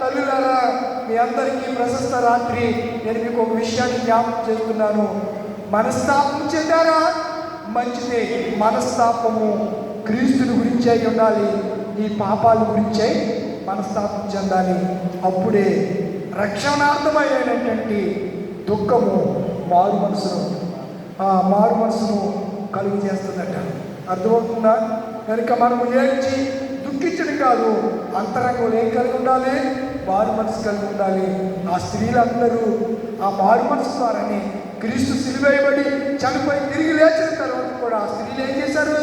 తల్లులారా, మీ అందరికీ ప్రశస్త రాత్రి నేను మీకు ఒక విషయాన్ని జ్ఞాపకం చేస్తున్నాను. మనస్తాపం చెందారా? మంచిదే. మనస్తాపము క్రీస్తుని గురించే ఉండాలి, నీ పాపాల గురించే మనస్తాపం చెందాలి. అప్పుడే రక్షణార్థమైనటువంటి దుఃఖము మారు మనసును కలుగు చేస్తుందట. అర్థమవుతుందా? కనుక మనము ఏడ్చి దుఃఖించడం కాదు, అంతరంగంలో ఏం కలిగి ఉండాలి? మారు మనసు కలిగి ఉండాలి. ఆ స్త్రీలందరూ ఆ మారు మనసు ద్వారానే క్రీస్తు సిలువేయబడి చనిపోయి తిరిగి లేచిన తర్వాత కూడా ఆ స్త్రీలు ఏం చేశారు?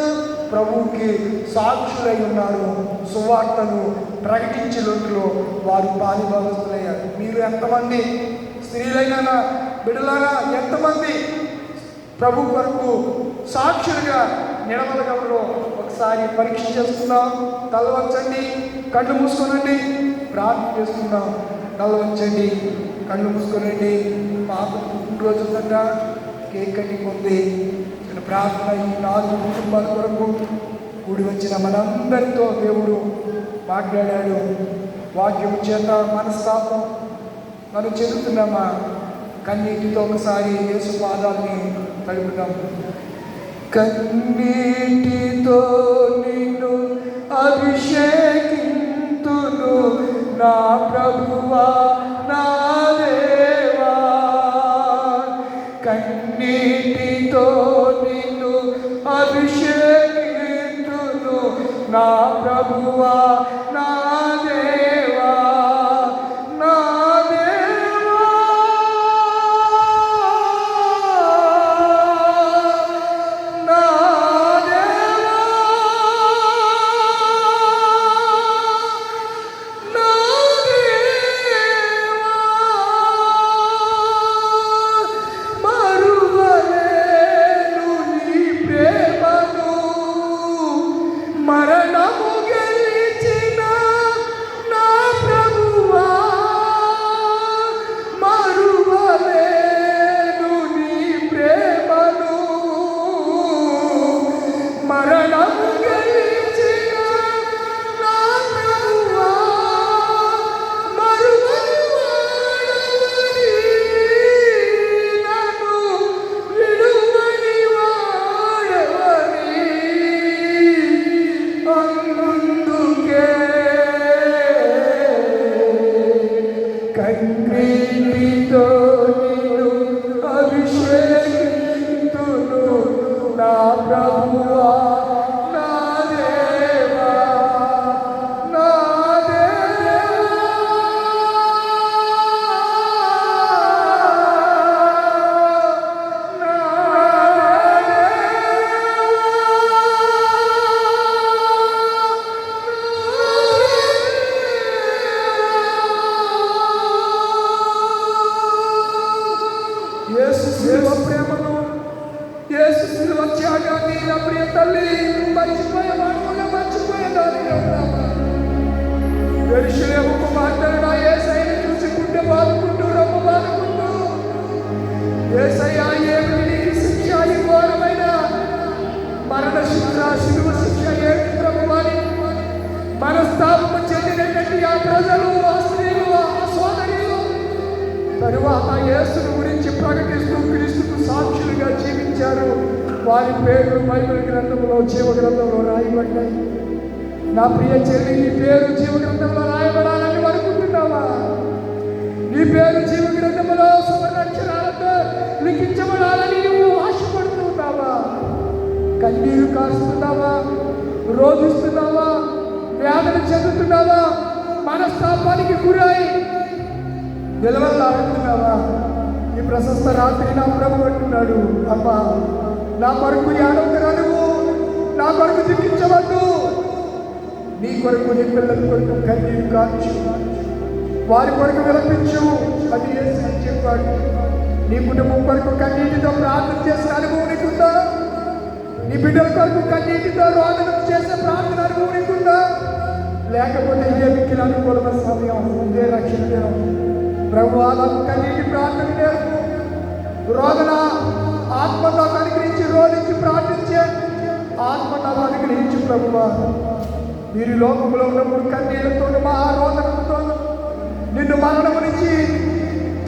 ప్రభువుకి సాక్షులై ఉన్నారు. సువార్తను ప్రకటించే లోటులో వారు పాలిభాగస్తులయ్యారు. మీరు ఎంతమంది స్త్రీలైనా బిడ్డలారా, ఎంతమంది ప్రభు కొరకు సాక్షులుగా నిలబడగలరో ఒకసారి పరీక్ష చేసుకుందాం. తల వంచండి, కళ్ళు మూసుకోనండి, ప్రార్థన చేసుకుందాం. తల వంచండి, కళ్ళు మూసుకోనండి. పాప పుట్టినరోజుందంట, కేక్ కటింగ్ ఉంది. ప్రార్థన ఈ 4 కుటుంబాల కొరకు కూడి వచ్చిన మనందరితో దేవుడు మాట్లాడాడు. వాక్యం చేత మనస్తాపం మనం చెందుతున్నామా? కన్నీటితో ఒకసారి యేసు పాదాలని తడుపుదాం. కన్నీటితో నిన్ను అభిషేకింతును నా ప్రభువా నా దేవా, కన్నీటితో నిన్ను అభిషేకింతును నా ప్రభువా నా దేవా, నా దేవా, నా దేవా, నా దేవా, మరువలేను నీ ప్రేమను, మరణము గెలిచిన శిలువ ప్రేమను, యేసు శిలువ త్యాగాన్ని నా ప్రియ తల్లి మర్చిపోయేవాడుగా మర్చిపోయేదానిగా ఉన్నామా? యెరూషలేము కుమార్తెలు నా యేసయ్యను చూసి గుండె బాదుకుంటూ రొమ్మ బాదుకుంటూ, యేసయ్యా ఏమిటి నీకు శిక్ష, ఈ ఘోరమైన మరణ శిక్ష, శిలువ శిక్ష ఏమిటి ప్రభువాని మనస్తాపము చెందినటువంటి ఆ ప్రజలు, ఆ స్త్రీలు, ఆ సోదరులు తరువాత యేసుని గురించి ప్రకటిస్తూ క్రీస్తుకు సాక్షులుగా జీవించారు. వారి పేర్లు బైబిల్ గ్రంథంలో, జీవ గ్రంథంలో రాయబడ్డాయి. నా ప్రియ చెల్లి, నీ పేరు జీవ గ్రంథంలో రాయబడాలని అనుకుంటున్నావా? నీ పేరు జీవ గ్రంథంలో సువర్ణాక్షరాలతో లిఖించబడాలని నువ్వు ఆశపడుతున్నావా? కన్నీరు కారుస్తున్నావా? రోధిస్తున్నావా? వేదన చెందుతున్నావా? మనస్తాపానికి గురై నిలవలాడుతున్నావా? ఈ ప్రశస్త రాత్రి నా ప్రభు అంటున్నాడు, అమ్మా నా కొరకు ఏడవకురా, నువ్వు నా కొరకు దుఃఖించవద్దు. నీ కొరకు, నీ పిల్లల కొరకు కన్నీరు కాచు, వారి కొరకు విలపించు. అది యేసు చెప్పాడు. నీ కుటుంబం కొరకు కన్నీటితో ప్రార్థన చేసిన అనుభవం నీకుందా? నీ బిడ్డల కొరకు కన్నీటితో రోదన చేసే ప్రార్థన అనుభవం నీకుందా? లేకపోతే ఏ మిక్కిన అనుకూలమైన సమయం, ఇదే రక్షణ దినం. ప్రభు నాకు కన్నీటి ప్రార్థన నేర్పు. రోదన ఆత్మతో అనుగ్రహించి, రోధించి ప్రార్థించే ఆత్మతో అనుగ్రహించి ప్రభువా. మీరు లోకంలో ఉన్నప్పుడు కన్నీళ్లతో, మహారోదనతో నిన్ను మరణము నుంచి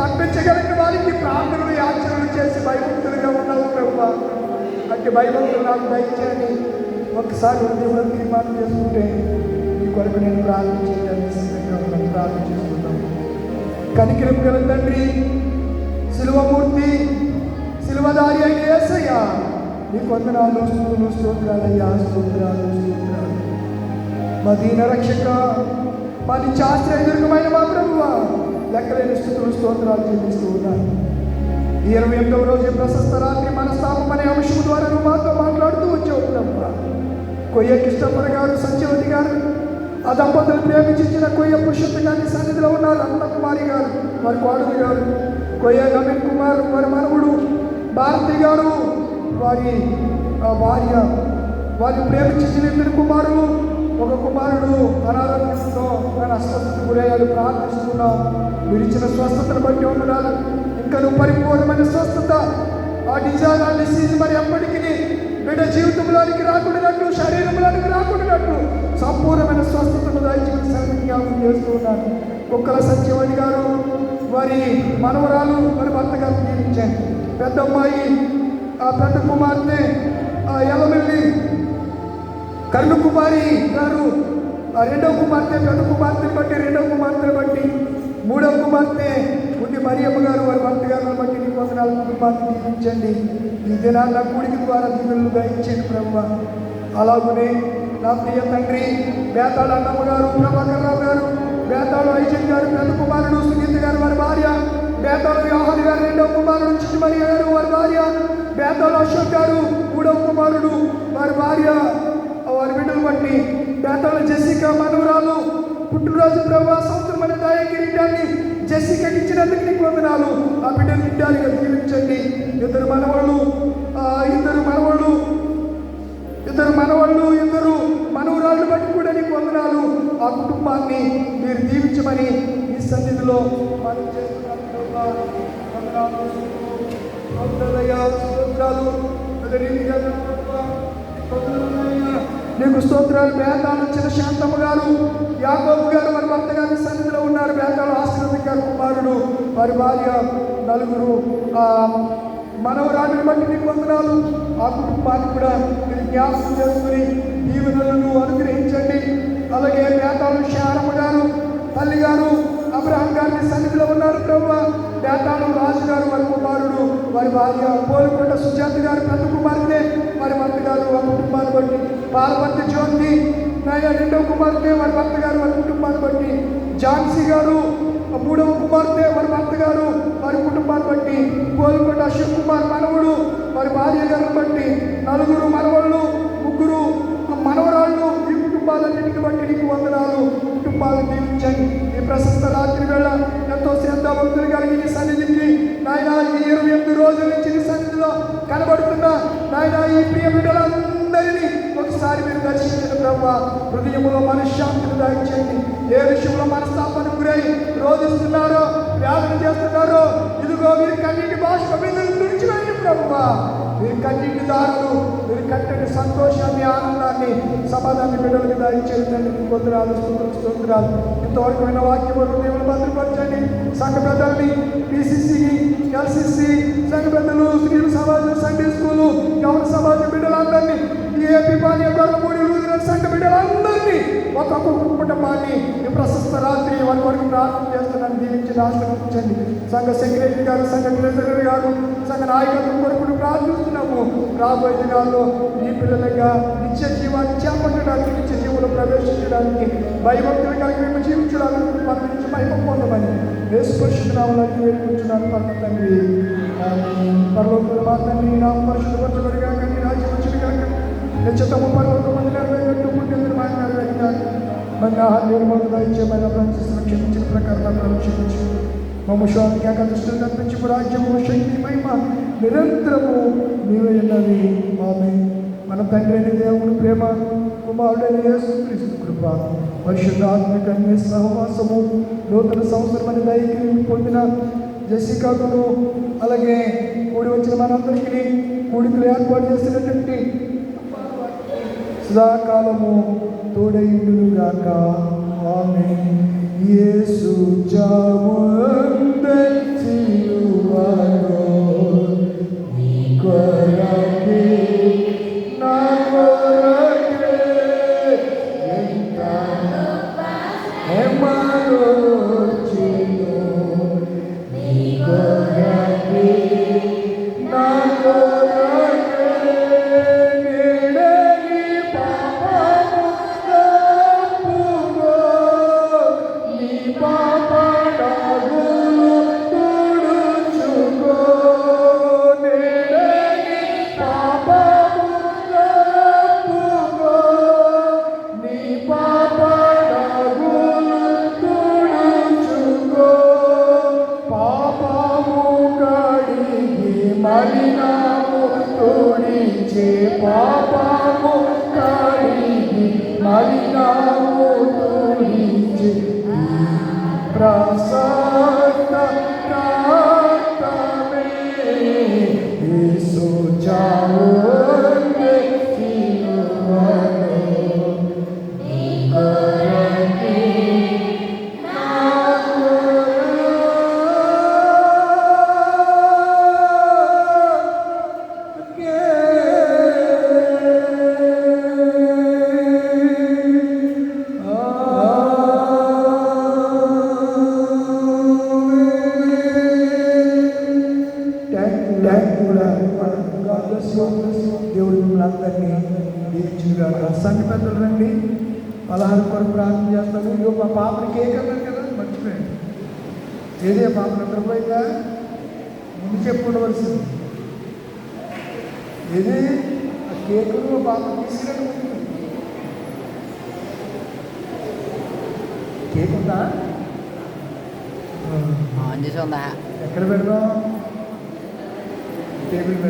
తప్పించగలిగిన వారికి ప్రార్థనలు, యాచనలు చేసి భయభక్తులుగా ఉన్నావు ప్రభువా. అంటే భయభక్తులు నాకు దయచేయండి. ఒకసారి దేవుడు తీర్మానం చేసుకుంటే ఈ కొరకు నేను ప్రార్థన చేయడానికి సిద్ధంగా ఉన్నాను. ప్రార్థన చేసుకుంటాను. కనికరం గల తండ్రి, శిలువమూర్తి, శిలువదారి అయిన యేసయ్య, నీ వందనాలు, స్తుతులు, స్తోత్రాలయ్యా, స్తోత్రాలు, స్తోత్రాలు. మా దీన రక్షక, మా నుంచి ఆశ్రయదుర్గమైన మా ప్రభువా, లెక్కలేని స్తుతులు, స్తోత్రాలు చెల్లిస్తూ ఉన్నాను. ఈ 28వ రోజు ప్రశస్త రాత్రి మనస్తాపం అనే అంశం ద్వారా నువ్వు మాతో మాట్లాడుతూ వచ్చావు ప్రభు. కొయ్య కిష్టపర గారు, సత్యవతి గారు, ఆ దంపతులు ప్రేమించిన కొయ్య పురుషోత్త గారి సన్నిధిలో ఉన్నారు. అన్నకుమారి గారు, వారి కోడలు గారు, కొయ్య నవీన్ కుమార్, వారి మనవుడు భారతి గారు, వారి భార్య, వారి ప్రేమించిన 2 కుమారులు, ఒక కుమారుడు అనారోగ్యంతో అస్వస్థత గురయ్యాడు. ప్రార్థిస్తున్నాం. మీరు ఇచ్చిన స్వస్థతను బట్టి ఉండాలి. ఇంకా నువ్వు పరిపూర్ణమైన స్వస్థత, ఆ డిజార్, ఆ డిసీజ్ మరి ఎప్పటికీ బిడ్డ జీవితంలోనికి రాకుండానట్లు, శరీరంలోనికి రాకుండానట్లు సంపూర్ణమైన స్వస్థతను దయచేసి జ్ఞాపకం చేస్తూ ఉన్నాను. కుక్కల సత్యవతి గారు, వారి మనవరాలు, వారి భర్త గారు జీవించాను. పెద్ద అమ్మాయి, ఆ పెద్ద కుమార్తె ఎలమెల్లి కరుణకుమారి గారు, ఆ 2వ కుమార్తె, పెద్ద కుమార్తెను బట్టి, 2వ కుమార్తెను బట్టి, 3వ కుమార్తె ఉంది మరియమ్మ గారు, వారి భర్త గారిని బట్టి నీ వందనాలు కుటుంబాన్ని దీవించండి. ఈ దినాన్న కూడికి ద్వారా దీవెనలు దయచేయండి ప్రభువా. అలాగనే నా ప్రియ తండ్రి, బేతాళ అన్నమ్మ గారు, ప్రభాకర్ రావు గారు, బేతాళ ఐజన్ గారు, పెద్ద కుమారుడు సుగీత గారు, వారి భార్య, బేతాళ వ్యవహారి గారు, 2వ కుమారుడు చిట్టి మరియ గారు, వారి భార్య, బేతాళ అశోక్ గారు, 3వ కుమారుడు, వారి భార్య, వారి బిడ్డలు బట్టి, బేతాళ జెసికా మనవరాలు పుట్టినరోజు ప్రభు, సంవత్సరమైన దాయ కిరీటాన్ని జెసికాకి ఇచ్చినందుకు నీకు వందనాలు. ఆ బిడ్డలు నిండాలిగా జీవించండి. ఇద్దరు మనవాళ్ళు, ఇద్దరు మనవరాళ్ళు బట్టి కూడా నీకు వందనాలు. ఆ కుటుంబాన్ని మీరు దీవించమని ఈ సన్నిధిలో మనం చేస్తున్నాం. నీకు స్తోత్రాలు. బేతాళు చిన్న శాంతమ్మ గారు, యాకోబు గారు, వారి భర్త గారి సన్నిధిలో ఉన్నారు. బేతాళు ఆశీర్వాద గారు కుమారుడు, వారి భార్య, 4 మనవరాళ్ళని బట్టి నీకు వందనాలు. ఆ కుటుంబాన్ని కూడా మీరు జ్ఞాపకం చేసుకుని దీవెనలను అనుగ్రహించండి. అలాగే బేతాళు శారమ్మ గారు, తల్లి గారు, అబ్రహాం గారిని సన్నిధిలో ఉన్నారు ప్రభు. బేతాళు రాజు గారు, వారి కుమారుడు, వారి భార్య, పోలుకొండ సుజాత గారు, పెద్ద కుమార్తె, వారి భర్త గారు, వారి కుటుంబాన్ని బట్టి, పార్వతి జ్యోతి, 2వ కుమార్తె, వారి భర్త గారు, వారి కుటుంబాన్ని బట్టి, ఝాన్సీ గారు, 3వ కుమార్తె, వారి భర్త గారు, వారి కుటుంబాన్ని బట్టి, పోలుకొండ అశోక్ కుమార్ మనవుడు, వారి భార్య గారిని బట్టి, 4 మనవళ్ళు, 3 మనవరాళ్ళు, ఈ కుటుంబాలన్నింటికి బట్టి నీకు వందనాలు. కుటుంబాలను దీవించండి. ఈ ప్రశస్త రాత్రి వేళ ఎంతో శ్రద్ధాభక్తులు కలిగి సన్నిధికి నాయన ఈ 28 రోజులు రోజుల నుంచి నీ సన్నిధిలో కనబడుతున్న నాయన ఈ ప్రియ బిడ్డలందరినీ ఒకసారి మీరు దర్శించిన ప్రభువా, హృదయంలో మనశ్శాంతిని దయచేయండి. ఏ విషయంలో మనస్తాపానికి గురై రోధిస్తున్నారో, వ్యాధులు చేస్తున్నారో, ఇదిగో మీరు కన్నీటి భాష మీద తుడిచివేయండి ప్రభువా. మీరు కన్నీటి దారులు, మీరు కట్టండి సంతోషాన్ని, ఆనందాన్ని, సమాధాన్ని బిడ్డలకు దయచేయండి. కొందరాలు స్తోత్రాలు. ఇంతవరకు విన్న వాక్యం హృదయంలో భద్రపరచండి. సంఘ పెద్దల్ని, PCC, LCC సంఘ పెద్దలు, స్త్రీల సమాజం, సండే స్కూలు, గౌరవ సమాజం బిడ్డలందరినీ, ఏపీ పాలన గొర్రెమూడి సంఘ బిడ్డలందరినీ, ఒక్కొక్క కుటుంబాన్ని ఈ ప్రశస్త రాత్రి వారి వరకు ప్రార్థన చేస్తున్నాను. దీవించి ఆశీర్వదించండి. సంఘ సెక్రటరీ గారు, సంఘ ట్రెజరర్ గారు, సంఘ నాయకత్వం కొరకు ప్రార్థిస్తున్నాము. రాబోయే దినాల్లో ఈ పిల్లలుగా నిత్య జీవాన్ని చేపట్టడానికి, నిత్య జీవులు ప్రవేశించడానికి, భయభక్తులు కలిగి మేము జీవించడానికి మన నుంచి మహిమ పొందమని యేసు పరిశుద్ధ నామములో వేడుకుంటున్నాను పరమ తండ్రి. పరలోకంలో మా తండ్రి, నీ నామం పరిశుద్ధపరచబడి గాక, నీ రాజ్యం వచ్చును గాక, నీ చిత్తము పరలోకమందు నెరవేరినట్టు భూమి మీద నెరవేరుగాక. మన ఆహార్యం మాకు దయచేయమని అభినందిస్తున్న క్షమించిన ప్రకారం క్షమించు. మమ్మ స్వామికి దృష్టిని తప్పించి రాజ్యము, శక్తి, మహిమ నిరంతరము నీవే ఉన్నది. ఆమేన్. మన తండ్రి అయిన దేవుని ప్రేమ, కుమారుడైన యేసుక్రీస్తు కృప, పరిశుద్ధాత్మిక సహవాసము, నూతన సంవత్సరమని దయకి పొందిన జెసికాకును, అలాగే కూడి వచ్చిన మనందరికీ కూడికలు ఏర్పాటు చేసినటువంటి సదాకాలము తోడైండుగాక. ఆమేన్. యేసు చావుందే సిలువలో నీ కొరకే, నా కొరకే ఎంత హేమలో చిను, నీ కొరకే, నా కొరకే నేడే నీ పాపము తప్పుకో, నీ పాప డగులు తుడుచుకో, నేడే నీ పాపము తప్పుకో, నీ పాప డగులు తుడుచుకో, పాపము కడిగి మలినము తుడిచే, పాపము కడిగి మలినము తుడిచే ప్రసన్న రక్తమే, యేసు చావుందే సిలువలో నీ కొరకే, నా దేవుడు మిమ్మల్ని అందరినీ దీవించుగాక. సంఘ పెద్దలు రండి, పలహారు కొరకు ప్రార్థన చేస్తాను. ఇగో మా పాపని కేక్ అన్నారు కదా, మర్చిపోయాను. ఏదే పాప నిద్రపోయిందా? ముందు చెప్పుకోవలసింది ఏది ఆ కేకును మా పాప తీసుకురండి. కేక్ ఉందా? ఆన్ చేసి ఉందా? ఎక్కడ పెడదాం? టేబుల్ మీద.